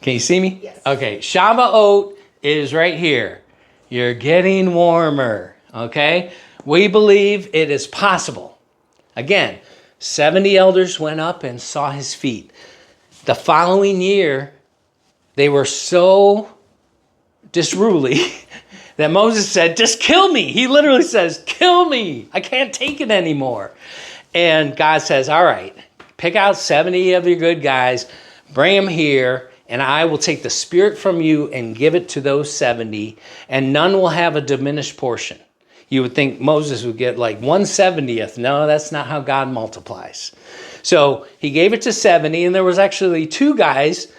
Can you see me? Yes. Okay, SHAVUOT is right here. You're getting warmer, okay? We believe it is possible. Again, 70 elders went up and saw his feet. The following year, they were so disruly that Moses said, just kill me. He literally says, kill me. I can't take it anymore. And God says, all right, pick out 70 of your good guys, bring them here, and I will take the spirit from you and give it to those 70, and none will have a diminished portion. You would think Moses would get like 1/70th. No, that's not how God multiplies. So he gave it to 70, and there was actually 2 guys,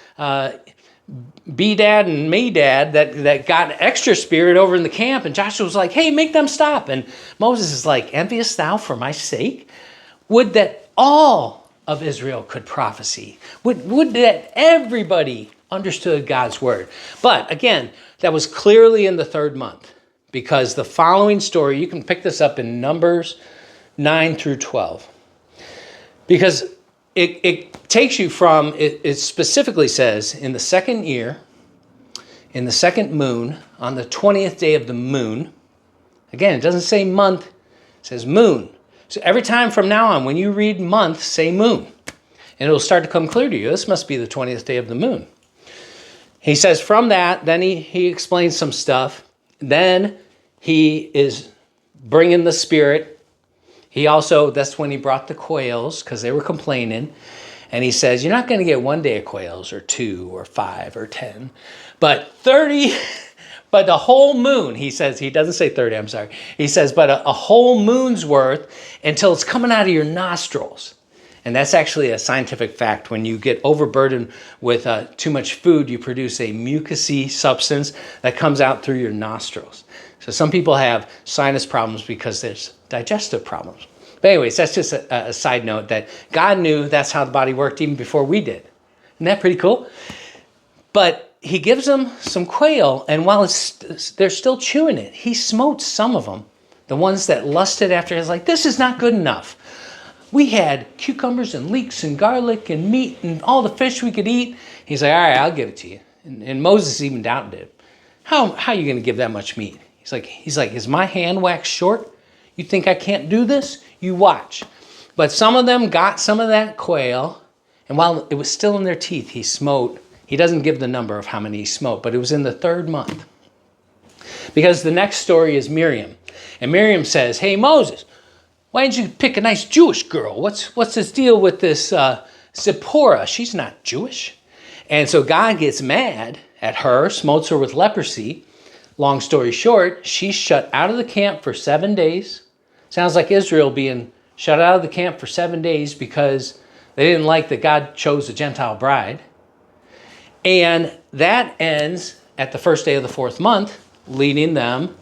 B-Dad and Me-Dad, that got extra spirit over in the camp, and Joshua was like, hey, make them stop. And Moses is like, envious thou for my sake? Would that all of Israel could prophecy. Would that everybody understood God's word. But again, that was clearly in the 3rd month, because the following story, you can pick this up in Numbers 9 through 12. Because it takes you from, it specifically says, in the 2nd year, in the 2nd moon, on the 20th day of the moon. Again, it doesn't say month, it says moon. So every time from now on, when you read month, say moon. And it'll start to come clear to you. This must be the 20th day of the moon. He says from that, then he explains some stuff. Then he is bringing the spirit. He also, that's when he brought the quails, because they were complaining. And he says, you're not going to get 1 day of quails, or 2, or 5, or 10, but 30... But the whole moon, he says, he doesn't say 30, I'm sorry. He says, but a whole moon's worth until it's coming out of your nostrils. And that's actually a scientific fact. When you get overburdened with too much food, you produce a mucousy substance that comes out through your nostrils. So some people have sinus problems because there's digestive problems. But anyways, that's just a side note that God knew that's how the body worked even before we did. Isn't that pretty cool? But he gives them some quail, and while they're still chewing it, he smote some of them. The ones that lusted after, he's like, this is not good enough. We had cucumbers and leeks and garlic and meat and all the fish we could eat. He's like, all right, I'll give it to you. And Moses even doubted it. How are you going to give that much meat? He's like, is my hand waxed short? You think I can't do this? You watch. But some of them got some of that quail, and while it was still in their teeth, he smote. He doesn't give the number of how many he smote, but it was in the 3rd month. Because the next story is Miriam. And Miriam says, hey, Moses, why didn't you pick a nice Jewish girl? What's this deal with this Zipporah? She's not Jewish. And so God gets mad at her, smotes her with leprosy. Long story short, she's shut out of the camp for 7 days. Sounds like Israel being shut out of the camp for 7 days because they didn't like that God chose a Gentile bride. And that ends at the first day of the 4th month, leading them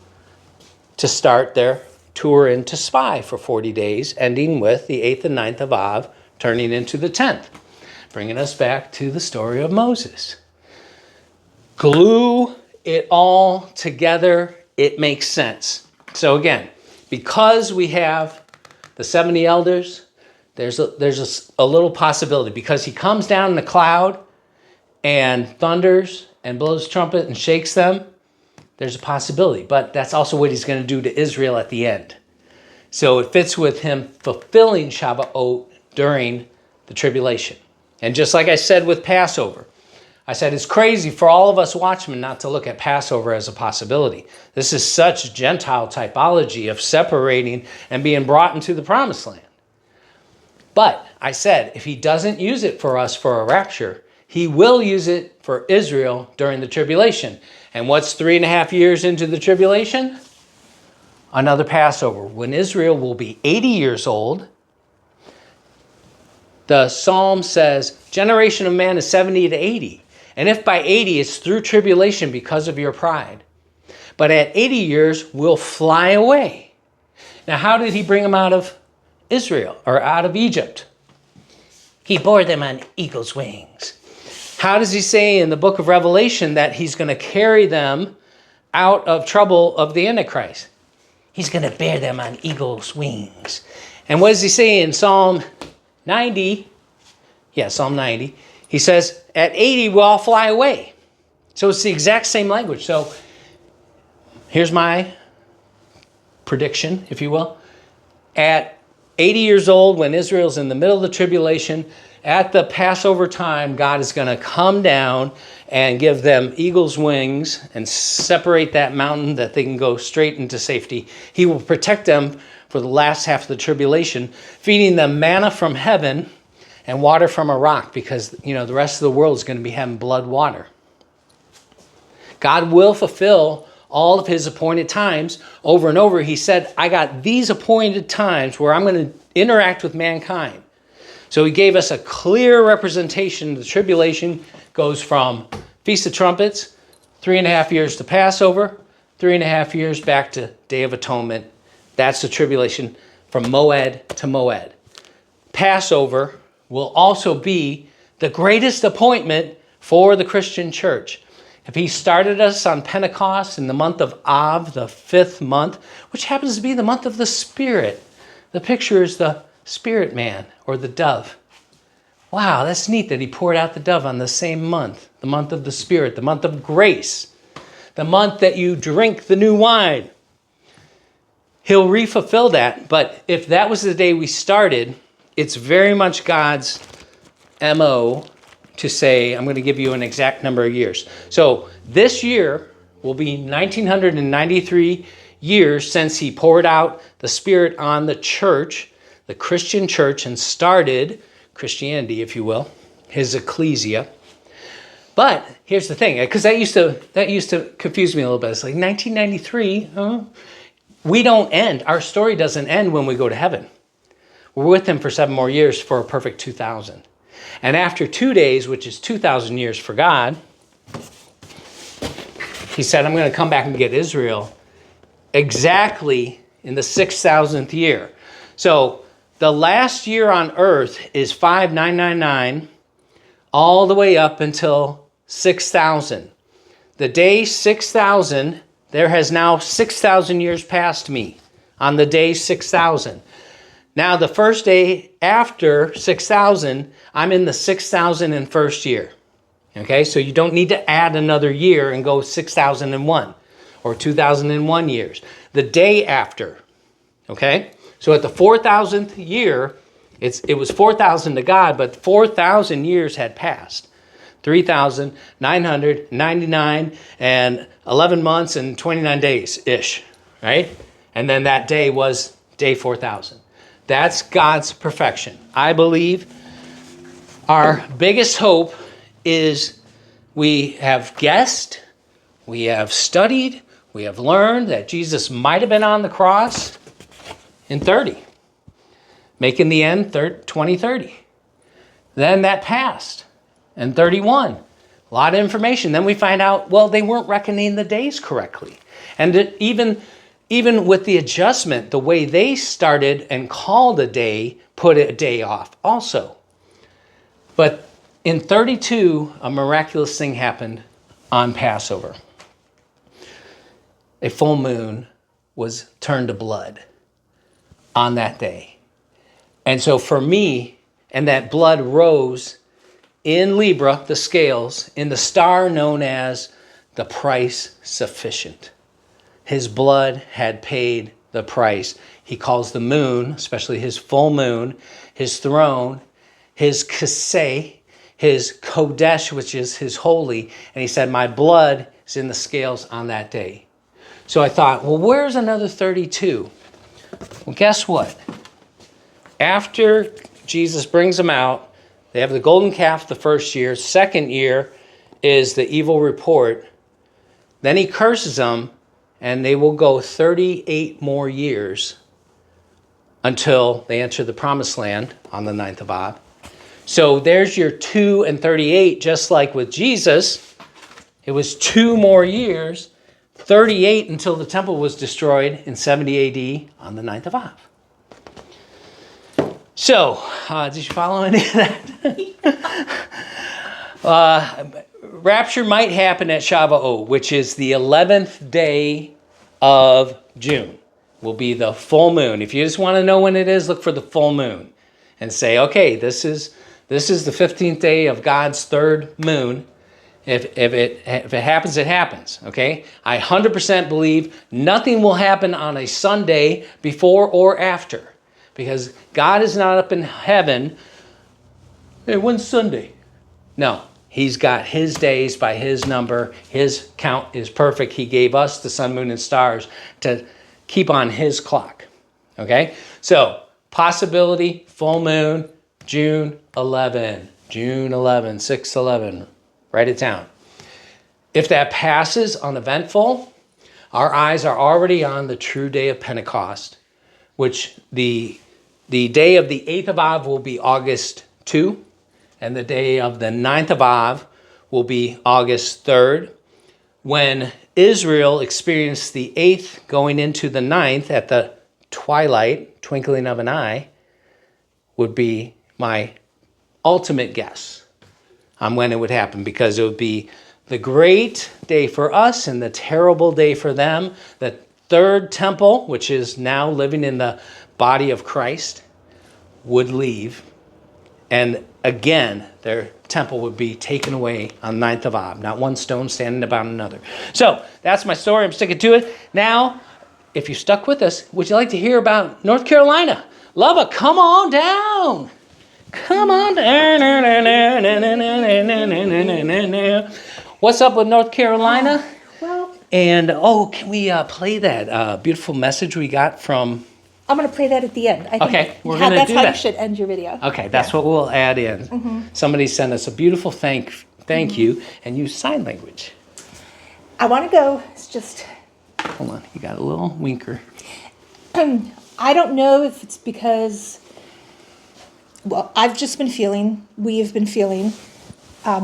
to start their tour into Spy for 40 days, ending with the 8th and 9th of Av, turning into the 10th, bringing us back to the story of Moses. Glue it all together, it makes sense. So again, because we have the 70 elders, there's a little possibility. Because he comes down in a cloud and thunders and blows a trumpet and shakes them, there's a possibility. But that's also what he's going to do to Israel at the end. So it fits with him fulfilling Shavuot during the tribulation. And just like I said with Passover, I said it's crazy for all of us watchmen not to look at Passover as a possibility. This is such Gentile typology of separating and being brought into the promised land. But I said, if he doesn't use it for us for a rapture, he will use it for Israel during the tribulation. And what's 3.5 years into the tribulation? Another Passover, when Israel will be 80 years old. The Psalm says, generation of man is 70 to 80. And if by 80 it's through tribulation because of your pride. But at 80 years, we'll fly away. Now, how did he bring them out of Israel or out of Egypt? He bore them on eagle's wings. How does he say in the book of Revelation that he's going to carry them out of trouble of the Antichrist? He's going to bear them on eagle's wings. And what does he say in Psalm 90? Yeah, Psalm 90. He says, at 80, we'll all fly away. So it's the exact same language. So here's my prediction, if you will. At 80 years old, when Israel's in the middle of the tribulation, at the Passover time, God is going to come down and give them eagle's wings and separate that mountain that they can go straight into safety. He will protect them for the last half of the tribulation, feeding them manna from heaven and water from a rock, because the rest of the world is going to be having blood water. God will fulfill all of his appointed times over and over. He said, I got these appointed times where I'm going to interact with mankind. So he gave us a clear representation. The tribulation goes from Feast of Trumpets, 3.5 years to Passover, 3.5 years back to Day of Atonement. That's the tribulation from Moed to Moed. Passover will also be the greatest appointment for the Christian church. If he started us on Pentecost in the month of Av, the 5th month, which happens to be the month of the Spirit. The picture is the Spirit man or the dove. Wow, that's neat that he poured out the dove on the same month, the month of the Spirit, the month of grace, the month that you drink the new wine. He'll refulfill that, but if that was the day we started, it's very much God's MO to say, I'm going to give you an exact number of years. So this year will be 1993 years since he poured out the Spirit on the church, the Christian church, and started Christianity, if you will, his ecclesia. But here's the thing, because that used to confuse me a little bit. It's like 1993, we don't end. Our story doesn't end when we go to heaven. We're with him for 7 more years for a perfect 2,000. And after 2 days, which is 2,000 years for God, he said, I'm going to come back and get Israel exactly in the 6,000th year. So the last year on earth is 5999 all the way up until 6,000. The day 6,000, there has now 6,000 years passed me on the day 6,000. Now the first day after 6,000, I'm in the 6,001st year. Okay, so you don't need to add another year and go 6,001 or 2,001 years. The day after, okay? So at the 4,000th year, it was 4,000 to God, but 4,000 years had passed. 3,999 and 11 months and 29 days-ish, right? And then that day was day 4,000. That's God's perfection. I believe our biggest hope is we have guessed, we have studied, we have learned that Jesus might have been on the cross in 30, making the end 2030. Then that passed. And 31, a lot of information. Then we find out, well, they weren't reckoning the days correctly. And even with the adjustment, the way they started and called a day, put a day off also. But in 32, a miraculous thing happened on Passover. A full moon was turned to blood on that day. And so for me, and that blood rose in Libra, the scales, in the star known as the price sufficient. His blood had paid the price. He calls the moon, especially his full moon, his throne, his kaseh, his kodesh, which is his holy. And he said, my blood is in the scales on that day. So I thought, well, where's another 32? Well, guess what? After Jesus brings them out, they have the golden calf the first year. Second year is the evil report. Then he curses them, and they will go 38 more years until they enter the promised land on the 9th of Ab. So there's your 2 and 38, just like with Jesus. It was 2 more years, 38 until the temple was destroyed in 70 AD on the 9th of Ab. So, did you follow any of that? Rapture might happen at SHAVUOT, which is the 11th day of June. Will be the full moon. If you just want to know when it is, look for the full moon and say, okay, this is the 15th day of God's third moon. If it happens, it happens. Okay, I 100% believe nothing will happen on a Sunday before or after. Because God is not up in heaven. Hey, when's Sunday? No, he's got his days by his number. His count is perfect. He gave us the sun, moon, and stars to keep on his clock. Okay? So, possibility, full moon, June 11. June 11, 6/11. Write it down. If that passes uneventful, our eyes are already on the true day of Pentecost, which the day of the 8th of Av will be August 2, and the day of the 9th of Av will be August 3rd, when Israel experienced the 8th going into the 9th at the twilight, twinkling of an eye, would be my ultimate guess on when it would happen, because it would be the great day for us and the terrible day for them. The third temple, which is now living in the body of Christ, would leave, and again their temple would be taken away on 9th of Ab. Not one stone standing about another. So that's my story. I'm sticking to it. Now, if you stuck with us, would you like to hear about North Carolina? Lubba, come on down. Come on down. What's up with North Carolina? Well, And can we play that beautiful message we got from... I'm going to play that at the end. I think Okay, we're going to do that's how that. you should end your video. Okay, that's what we'll add in. Mm-hmm. Somebody sent us a beautiful thank you, and use sign language. I want to go. It's just, Hold on, you got a little winker. I don't know if it's because Well, we have been feeling,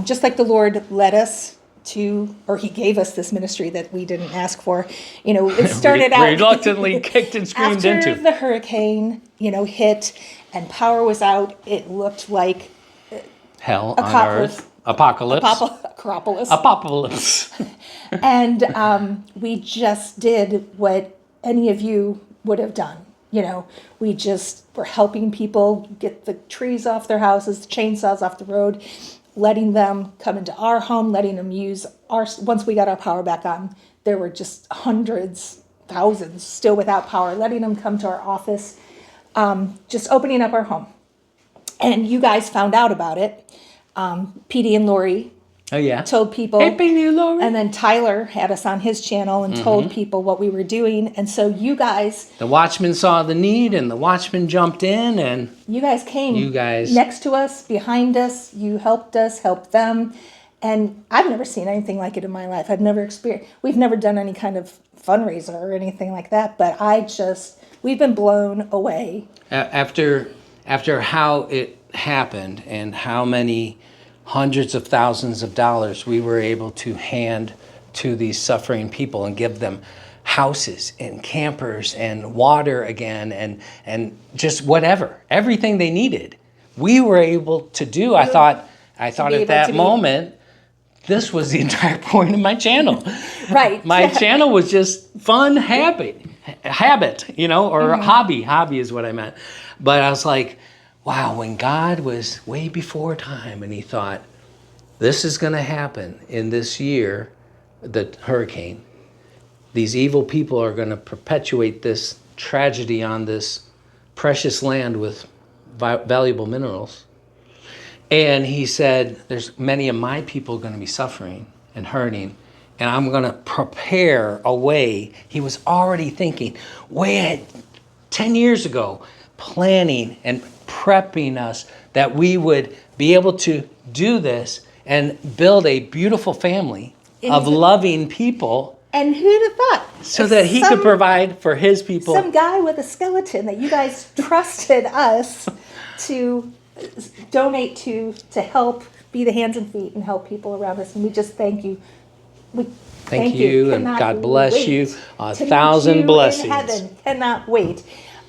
just like the Lord led us to, or he gave us this ministry that we didn't ask for. It started out reluctantly kicked and screamed after into. the hurricane, hit and power was out. It looked like Hell on Acropolis. earth. Apocalypse. Acropolis. Apocalypse. And we just did what any of you would have done. We just were helping people get the trees off their houses, the chainsaws off the road, letting them come into our home, letting them use once we got our power back on, there were just hundreds, thousands still without power, letting them come to our office, just opening up our home. And you guys found out about it. PD and Lori Oh, yeah. told people. Hey, PD, Lori. And then Tyler had us on his channel and told people what we were doing. And so you guys The watchman saw the need, and the watchman jumped in, and came You guys- next to us, behind us. You helped us, helped them. And I've never seen anything like it in my life. We've never done any kind of fundraiser or anything like that. But we've been blown away. after how it happened and how many hundreds of thousands of dollars we were able to hand to these suffering people and give them houses and campers and water again and just whatever, everything they needed, we were able to do. I thought at that moment, this was the entire point of my channel. Right. My channel was just fun habit, or hobby. Hobby is what I meant. But I was like, wow, when God was way before time and he thought, this is going to happen in this year, the hurricane, these evil people are going to perpetuate this tragedy on this precious land with valuable minerals. And he said, there's many of my people going to be suffering and hurting, and I'm going to prepare a way. He was already thinking way ahead, 10 years ago, planning and prepping us that we would be able to do this and build a beautiful family of loving people. And who'd have thought? So that he could provide for his people. Some guy with a skeleton that you guys trusted us to donate to help be the hands and feet and help people around us. And we just thank you. Thank you, and Cannot God bless wait you. to 1,000 meet you blessings. in heaven. Cannot wait.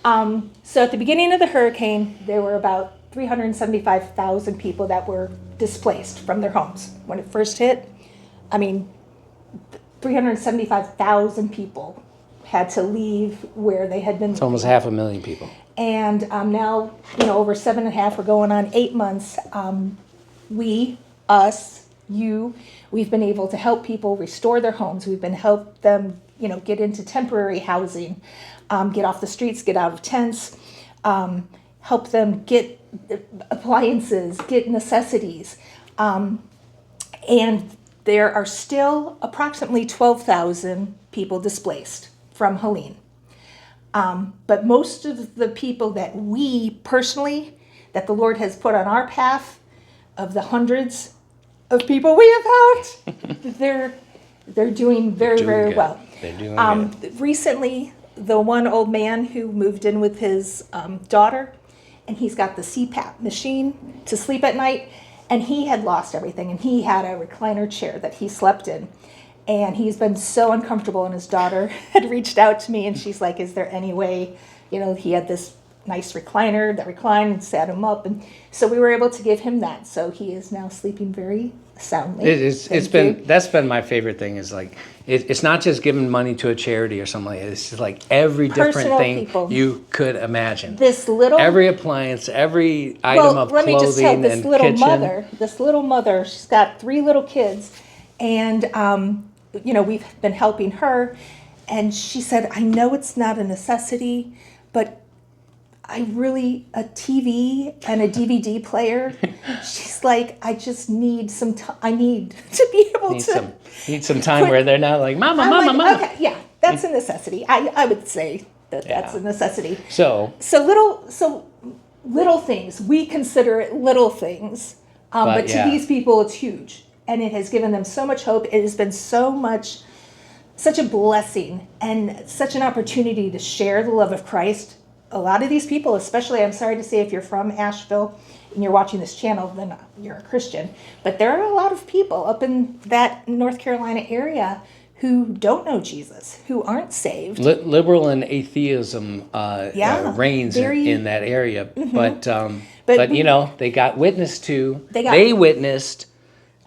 So at the beginning of the hurricane, there were about 375,000 people that were displaced from their homes. When it first hit, 375,000 people had to leave where they had been. It's almost 500,000 people. And now, over 7.5, we're going on 8 months. We've been able to help people restore their homes. We've been help them, get into temporary housing, get off the streets, get out of tents, help them get appliances, get necessities. And there are still approximately 12,000 people displaced from Helene. But most of the people that that the Lord has put on our path, of the hundreds of people we have helped, they're doing very, very good. well. They're doing good. Recently, the one old man who moved in with his daughter, and he's got the CPAP machine to sleep at night, and he had lost everything, and he had a recliner chair that he slept in. And he's been so uncomfortable, and his daughter had reached out to me, and she's like, is there any way, he had this nice recliner that reclined and sat him up. And so we were able to give him that. So he is now sleeping very soundly. That's been my favorite thing is like, it's not just giving money to a charity or something like that. It's just like every different Personal thing people. you could imagine. Every appliance, every item of let me just tell clothing this and little kitchen. this little mother, she's got 3 little kids, and we've been helping her, and she said, I know it's not a necessity, but a TV and a DVD player. She's like, I just need some time. I need to be able to need some time where they're not like, mama. Okay, yeah, that's a necessity. I would say that's a necessity. So little things, we consider it little things, but to these people it's huge, and it has given them so much hope. It has been such a blessing and such an opportunity to share the love of Christ a lot of these people, especially, I'm sorry to say, if you're from Asheville and you're watching this channel, then you're a Christian. But there are a lot of people up in that North Carolina area who don't know Jesus, who aren't saved. Liberal and atheism reigns in that area. But you know, they got witnessed to. They witnessed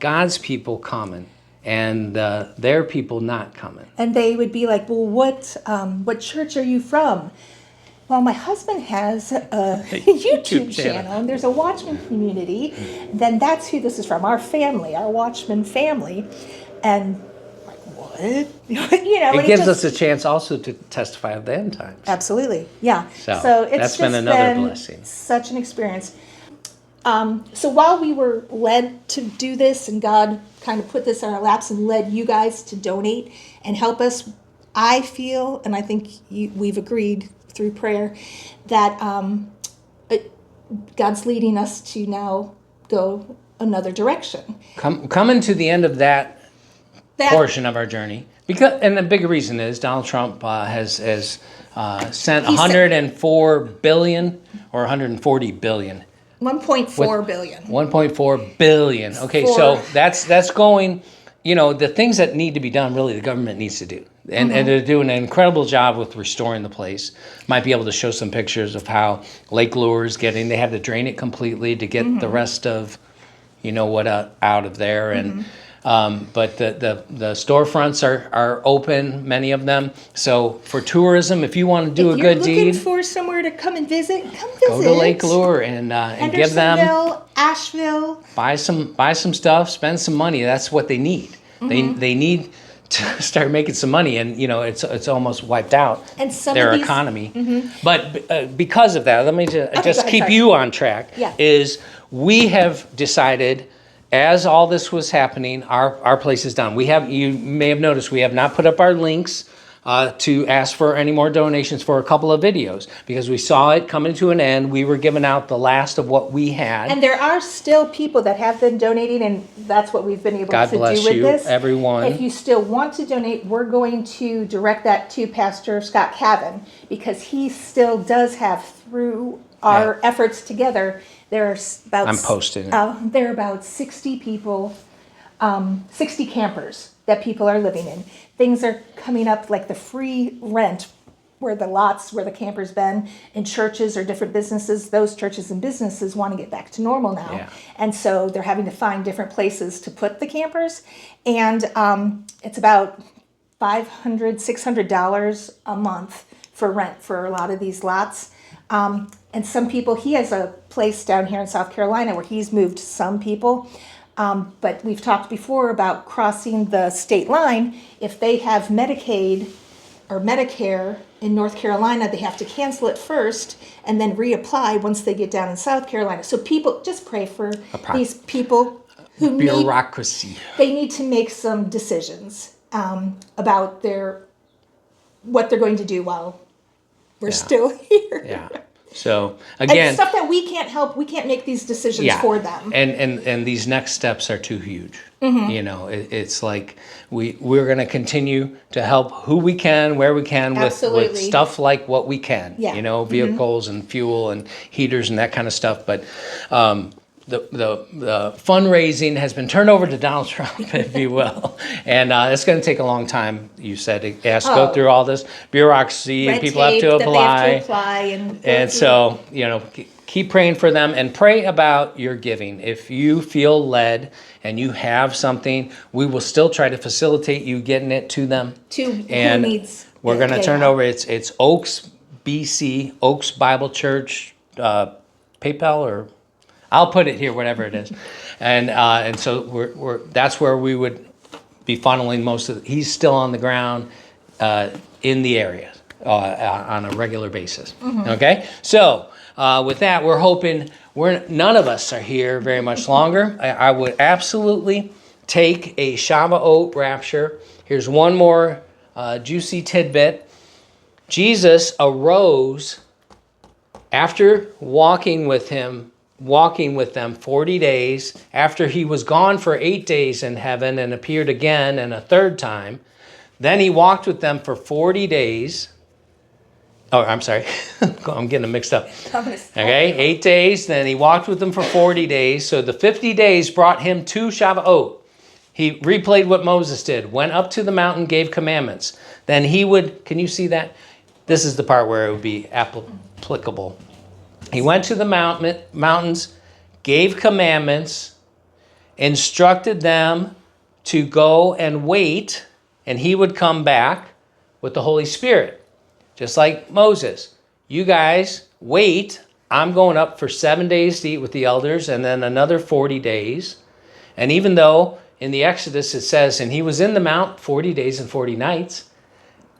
God's people coming, and their people not coming. And they would be like, well, what church are you from? Well, my husband has a YouTube channel, and there's a Watchman community. Then that's who this is from, our family, our Watchman family. And like, what? It gives us a chance also to testify of the end times. Absolutely, yeah. So it's that's been another blessing. Such an experience. So while we were led to do this, and God kind of put this in our laps and led you guys to donate and help us, I feel, and I think we've agreed through prayer, that God's leading us to now go another direction. Coming to the end of that portion of our journey, and the big reason is Donald Trump has sent 104 billion or 140 billion. 1.4 billion. 1.4 billion. Okay, so that's going, the things that need to be done, really, the government needs to do. And they're doing an incredible job with restoring the place. Might be able to show some pictures of how Lake Lure is getting. They have to drain it completely to get the rest of, what out of there. And but the storefronts are open, many of them. So for tourism, if you want to do a good deed, if you're looking for somewhere to come and visit, come visit. Go to Lake Lure and give them Asheville. Buy some stuff, spend some money. That's what they need. They need to start making some money, and it's almost wiped out their economy. But because of that, let me just keep you on track. Yeah. Is we have decided, as all this was happening, our place is done. You may have noticed we have not put up our links to ask for any more donations for a couple of videos, because we saw it coming to an end. We were giving out the last of what we had. And there are still people that have been donating, and that's what we've been able to do with this. God bless you, everyone. If you still want to donate, we're going to direct that to Pastor Scott Cavan, because he still does have, through our efforts together, there's about... I'm posting it. There are about 60 people, 60 campers that people are living in. Things are coming up like the free rent where the campers been, in churches or different businesses. Those churches and businesses want to get back to normal now. Yeah. And so they're having to find different places to put the campers. And it's about $500, $600 a month for rent for a lot of these lots. And some people, he has a place down here in South Carolina where he's moved some people. But we've talked before about crossing the state line. If they have Medicaid or Medicare in North Carolina, they have to cancel it first and then reapply once they get down in South Carolina. So people, just pray for these people who bureaucracy. They need to make some decisions about what they're going to do while we're still here. Yeah. So again, and stuff that we can't help, we can't make these decisions for them. And these next steps are too huge. It's like we're going to continue to help who we can, where we can, with stuff like what we can. Yeah. Vehicles and fuel and heaters and that kind of stuff. But the fundraising has been turned over to Donald Trump, if you will, and it's going to take a long time. You said it has to go through all this bureaucracy, and people have to apply. And so keep praying for them and pray about your giving. If you feel led and you have something, we will still try to facilitate you getting it to them. Who needs? We're going to turn it over. It's Oaks BC, Oaks Bible Church, PayPal or. I'll put it here, whatever it is, and so we're that's where we would be funneling most of. He's still on the ground in the area on a regular basis. Okay, so with that, we're hoping none of us are here very much longer. I would absolutely take a SHAVUOT Rapture. Here's one more juicy tidbit. Jesus arose after walking with them 40 days, after he was gone for 8 days in heaven and appeared again and a third time. Then he walked with them for 40 days Oh, I'm sorry. I'm getting them mixed up. Thomas. Okay, 8 days. Then he walked with them for 40 days. So the 50 days brought him to SHAVUOT. He replayed what Moses did, went up to the mountain, gave commandments. Then he would, can you see that? This is the part where it would be applicable. He went to the mountains, gave commandments, instructed them to go and wait, and he would come back with the Holy Spirit. Just like Moses. You guys wait. I'm going up for 7 days to eat with the elders and then another 40 days. And even though in the Exodus it says, and he was in the mount 40 days and 40 nights,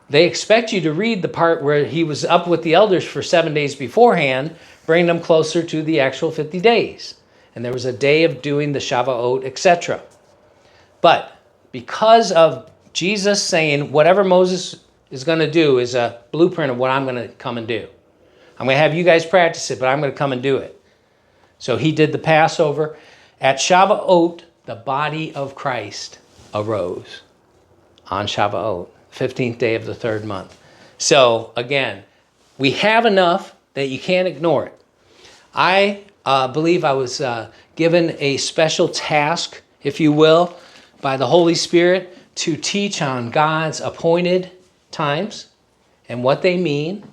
they expect you to read the part where he was up with the elders for 7 days beforehand, bring them closer to the actual 50 days. And there was a day of doing the SHAVUOT, etc. But because of Jesus saying whatever Moses is going to do is a blueprint of what I'm going to come and do. I'm going to have you guys practice it, but I'm going to come and do it. So he did the Passover. At SHAVUOT, the body of Christ arose on SHAVUOT, 15th day of the 3rd month. So again, we have enough that you can't ignore it. I believe I was given a special task, if you will, by the Holy Spirit to teach on God's appointed times and what they mean,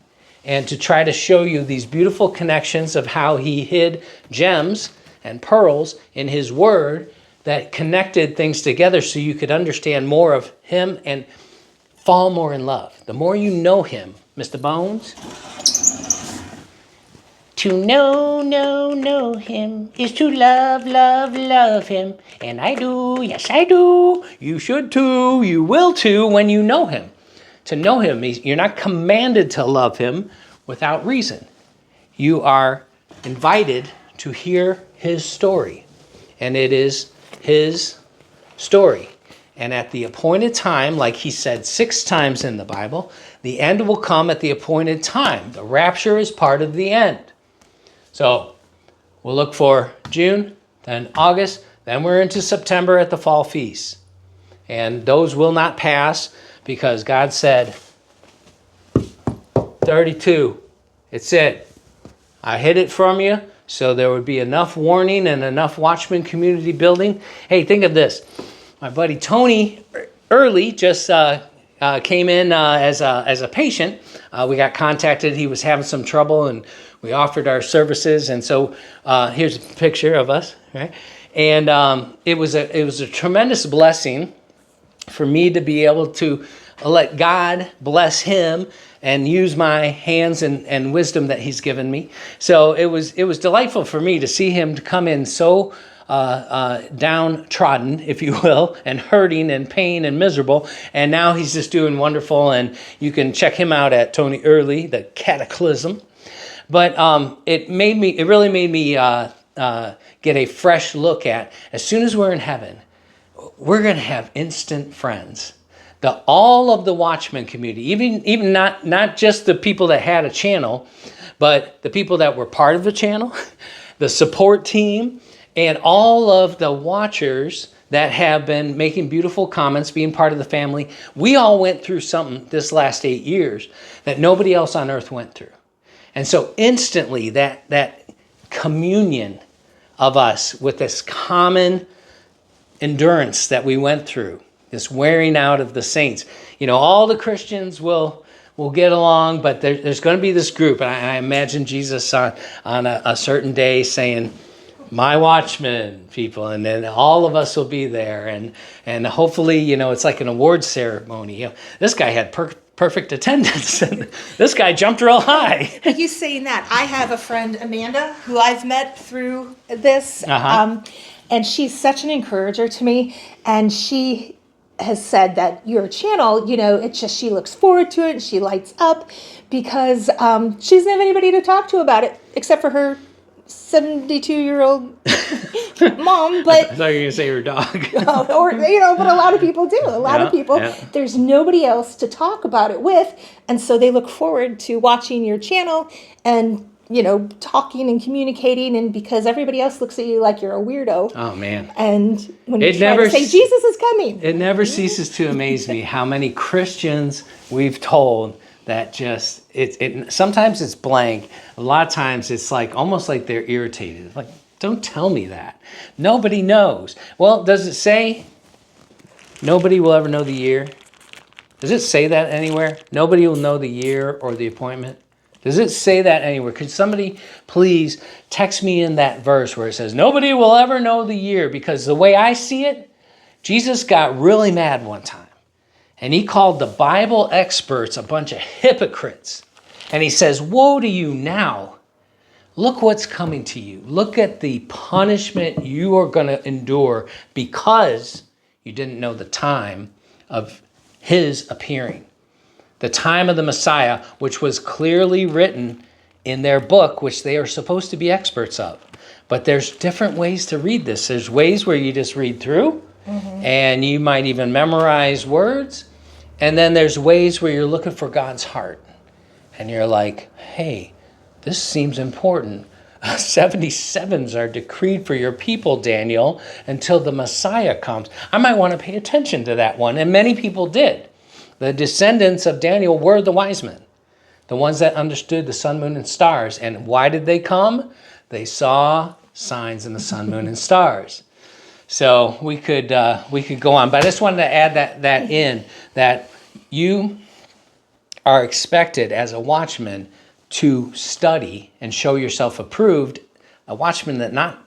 and to try to show you these beautiful connections of how he hid gems and pearls in his word that connected things together so you could understand more of him and fall more in love. The more you know him, Mr. Bones. To know him is to love him. And I do, yes I do. You should too, you will too when you know him. To know him, you're not commanded to love him without reason. You are invited to hear his story. And it is his story. And at the appointed time, like he said 6 times in the Bible, the end will come at the appointed time. The rapture is part of the end. So we'll look for June, then August, then we're into September at the fall feasts. And those will not pass because God said, 32, it's it. I hid it from you so there would be enough warning and enough Watchman community building. Hey, think of this. My buddy Tony Early just came in as a patient. We got contacted. He was having some trouble, and we offered our services. And so here's a picture of us, right? And it was a tremendous blessing for me to be able to let God bless him and use my hands and wisdom that he's given me. So it was delightful for me to see him come in so downtrodden, if you will, and hurting and pain and miserable. And now he's just doing wonderful. And you can check him out at Tony Early, the Cataclysm. But it really made me get a fresh look at, as soon as we're in heaven, we're going to have instant friends. All of the Watchman community, even not just the people that had a channel, but the people that were part of the channel, the support team, and all of the watchers that have been making beautiful comments, being part of the family. We all went through something this last 8 years that nobody else on earth went through. And so instantly that communion of us with this common endurance that we went through, this wearing out of the saints. You know, all the Christians will get along, but there's going to be this group. And I imagine Jesus on a certain day saying, my watchmen, people, and then all of us will be there. And hopefully, you know, it's like an awards ceremony. You know, this guy had perfect attendance, and this guy jumped real high. You saying that, I have a friend, Amanda, who I've met through this, and she's such an encourager to me, and she has said that your channel, you know, it's just, she looks forward to it, and she lights up because she doesn't have anybody to talk to about it except for her 72-year-old mom. But I thought you were going to say her dog. or you know, but a lot of people do. A lot of people, there's nobody else to talk about it with, and so they look forward to watching your channel and, you know, talking and communicating, and because everybody else looks at you like you're a weirdo. Oh man! And when you try to say Jesus is coming, it never ceases to amaze me how many Christians we've told that just sometimes it's blank. A lot of times it's like almost like they're irritated. Like, don't tell me that. Nobody knows. Well, does it say nobody will ever know the year? Does it say that anywhere? Nobody will know the year or the appointment? Does it say that anywhere? Could somebody please text me in that verse where it says, nobody will ever know the year? Because the way I see it, Jesus got really mad one time. And he called the Bible experts a bunch of hypocrites. And he says, woe to you now. Look what's coming to you. Look at the punishment you are going to endure because you didn't know the time of his appearing. The time of the Messiah, which was clearly written in their book, which they are supposed to be experts of. But there's different ways to read this. There's ways where you just read through, and you might even memorize words. And then there's ways where you're looking for God's heart. And you're like, hey, this seems important. 77s are decreed for your people, Daniel, until the Messiah comes. I might want to pay attention to that one. And many people did. The descendants of Daniel were the wise men, the ones that understood the sun, moon, and stars. And why did they come? They saw signs in the sun, moon, and stars. So we could go on. But I just wanted to add that in, that you are expected as a watchman to study and show yourself approved, a watchman that not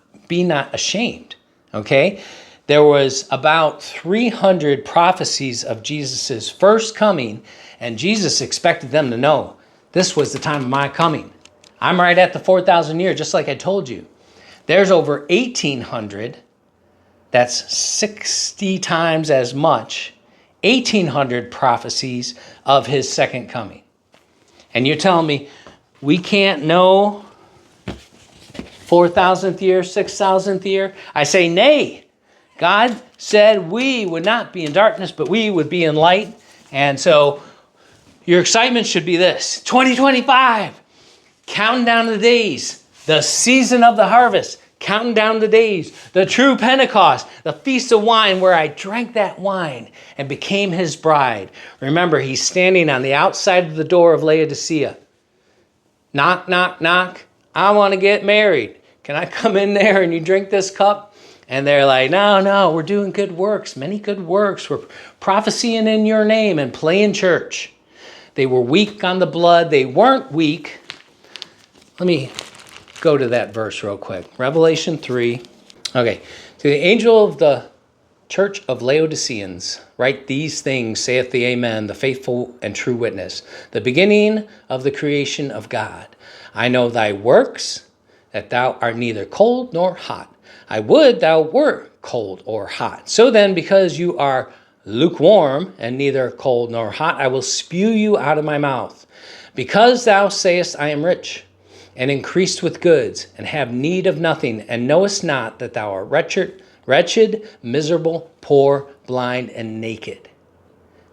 ashamed, okay? There was about 300 prophecies of Jesus' first coming, and Jesus expected them to know, this was the time of my coming. I'm right at the 4,000 year, just like I told you. There's over 1,800, that's 60 times as much, 1,800 prophecies of his second coming. And you're telling me, we can't know 4,000th year, 6,000th year? I say, nay. God said we would not be in darkness, but we would be in light. And so your excitement should be this. 2025, counting down the days, the season of the harvest, counting down the days, the true Pentecost, the Feast of Wine, where I drank that wine and became his bride. Remember, he's standing on the outside of the door of Laodicea. Knock, knock, knock. I want to get married. Can I come in there and you drink this cup? And they're like, no, we're doing good works, many good works. We're prophesying in your name and playing church. They were weak on the blood. They weren't weak. Let me go to that verse real quick. Revelation 3. Okay. To the angel of the church of Laodiceans, write these things, saith the Amen, the faithful and true witness, the beginning of the creation of God. I know thy works, that thou art neither cold nor hot. I would thou wert cold or hot. So then, because you are lukewarm and neither cold nor hot, I will spew you out of my mouth. Because thou sayest, I am rich, and increased with goods, and have need of nothing, and knowest not that thou art wretched, miserable, poor, blind, and naked,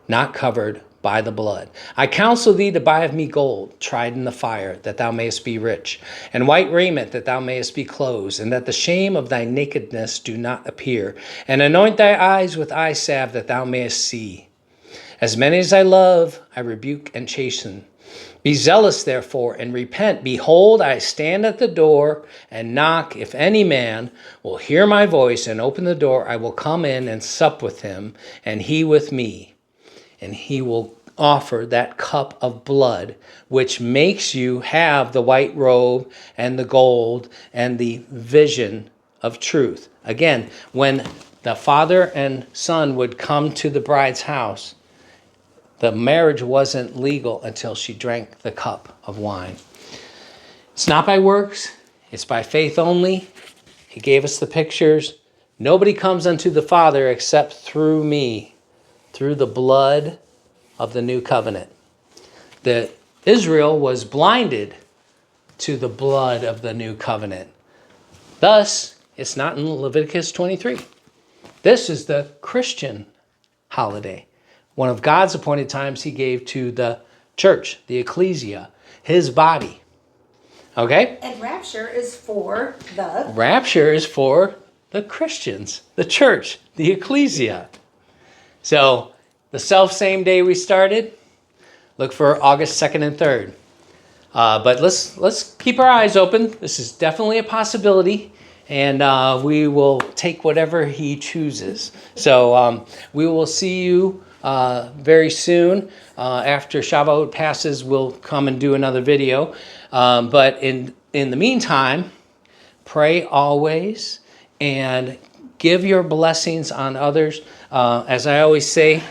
not covered by the blood. I counsel thee to buy of me gold, tried in the fire, that thou mayest be rich, and white raiment, that thou mayest be clothed, and that the shame of thy nakedness do not appear, and anoint thy eyes with eye salve, that thou mayest see. As many as I love, I rebuke and chasten. Be zealous, therefore, and repent. Behold, I stand at the door and knock. If any man will hear my voice and open the door, I will come in and sup with him, and he with me. And he will offer that cup of blood, which makes you have the white robe and the gold and the vision of truth. Again, when the father and son would come to the bride's house, the marriage wasn't legal until she drank the cup of wine. It's not by works. It's by faith only. He gave us the pictures. Nobody comes unto the Father except through me, through the blood of the new covenant. That Israel was blinded to the blood of the new covenant. Thus, it's not in Leviticus 23. This is the Christian holiday. One of God's appointed times he gave to the church, the ecclesia, his body. Okay? And rapture is for the... Rapture is for the Christians, the church, the ecclesia. So, the self-same day we started, look for August 2nd and 3rd. But let's keep our eyes open. This is definitely a possibility, and we will take whatever he chooses. So we will see you very soon. After Shavuot passes, we'll come and do another video. But in the meantime, pray always and give your blessings on others. As I always say,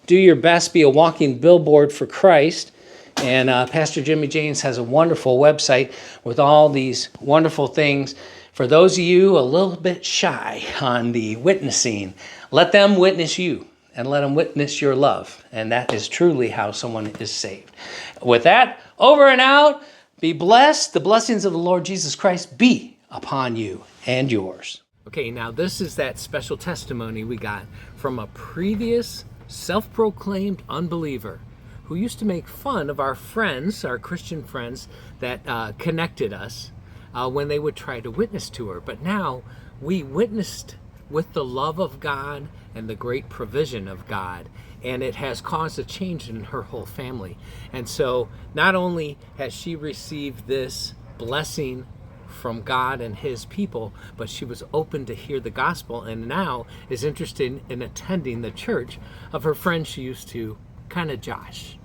do your best, be a walking billboard for Christ. And Pastor Jimmy James has a wonderful website with all these wonderful things. For those of you a little bit shy on the witnessing, let them witness you and let them witness your love. And that is truly how someone is saved. With that, over and out. Be blessed. The blessings of the Lord Jesus Christ be upon you and yours. Okay, now this is that special testimony we got from a previous self-proclaimed unbeliever who used to make fun of our friends, our Christian friends that connected us when they would try to witness to her. But now we witnessed with the love of God and the great provision of God, and it has caused a change in her whole family. And so not only has she received this blessing from God and his people, but she was open to hear the gospel and now is interested in attending the church of her friend she used to kind of josh.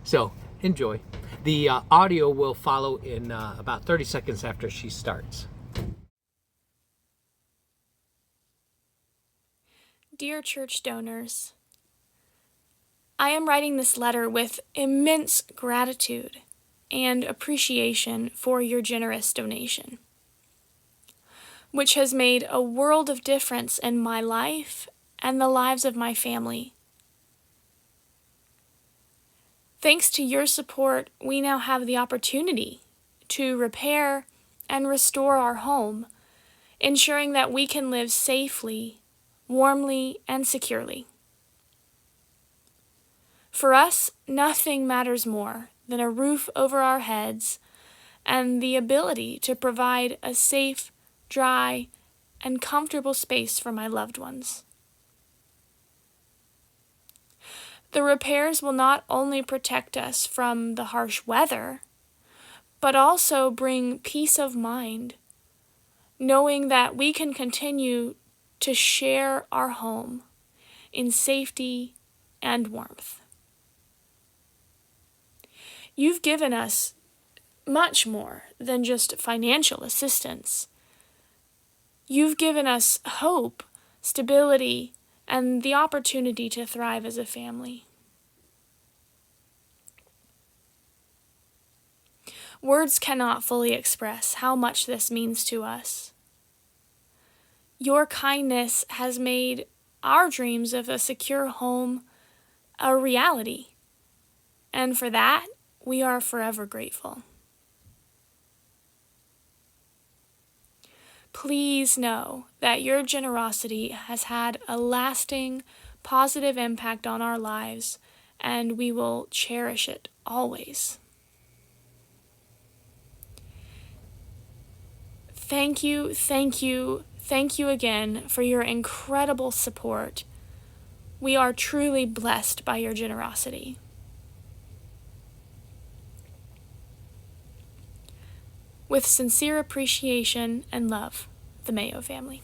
So enjoy. The audio will follow in about 30 seconds after she starts. Dear church donors, I am writing this letter with immense gratitude and appreciation for your generous donation, which has made a world of difference in my life and the lives of my family. Thanks to your support, we now have the opportunity to repair and restore our home, ensuring that we can live safely, warmly, and securely. For us, nothing matters more than a roof over our heads and the ability to provide a safe, dry, and comfortable space for my loved ones. The repairs will not only protect us from the harsh weather, but also bring peace of mind, knowing that we can continue to share our home in safety and warmth. You've given us much more than just financial assistance. You've given us hope, stability, and the opportunity to thrive as a family. Words cannot fully express how much this means to us. Your kindness has made our dreams of a secure home a reality, and for that, we are forever grateful. Please know that your generosity has had a lasting, positive impact on our lives, and we will cherish it always. Thank you, thank you, thank you again for your incredible support. We are truly blessed by your generosity. With sincere appreciation and love, the Mayo family.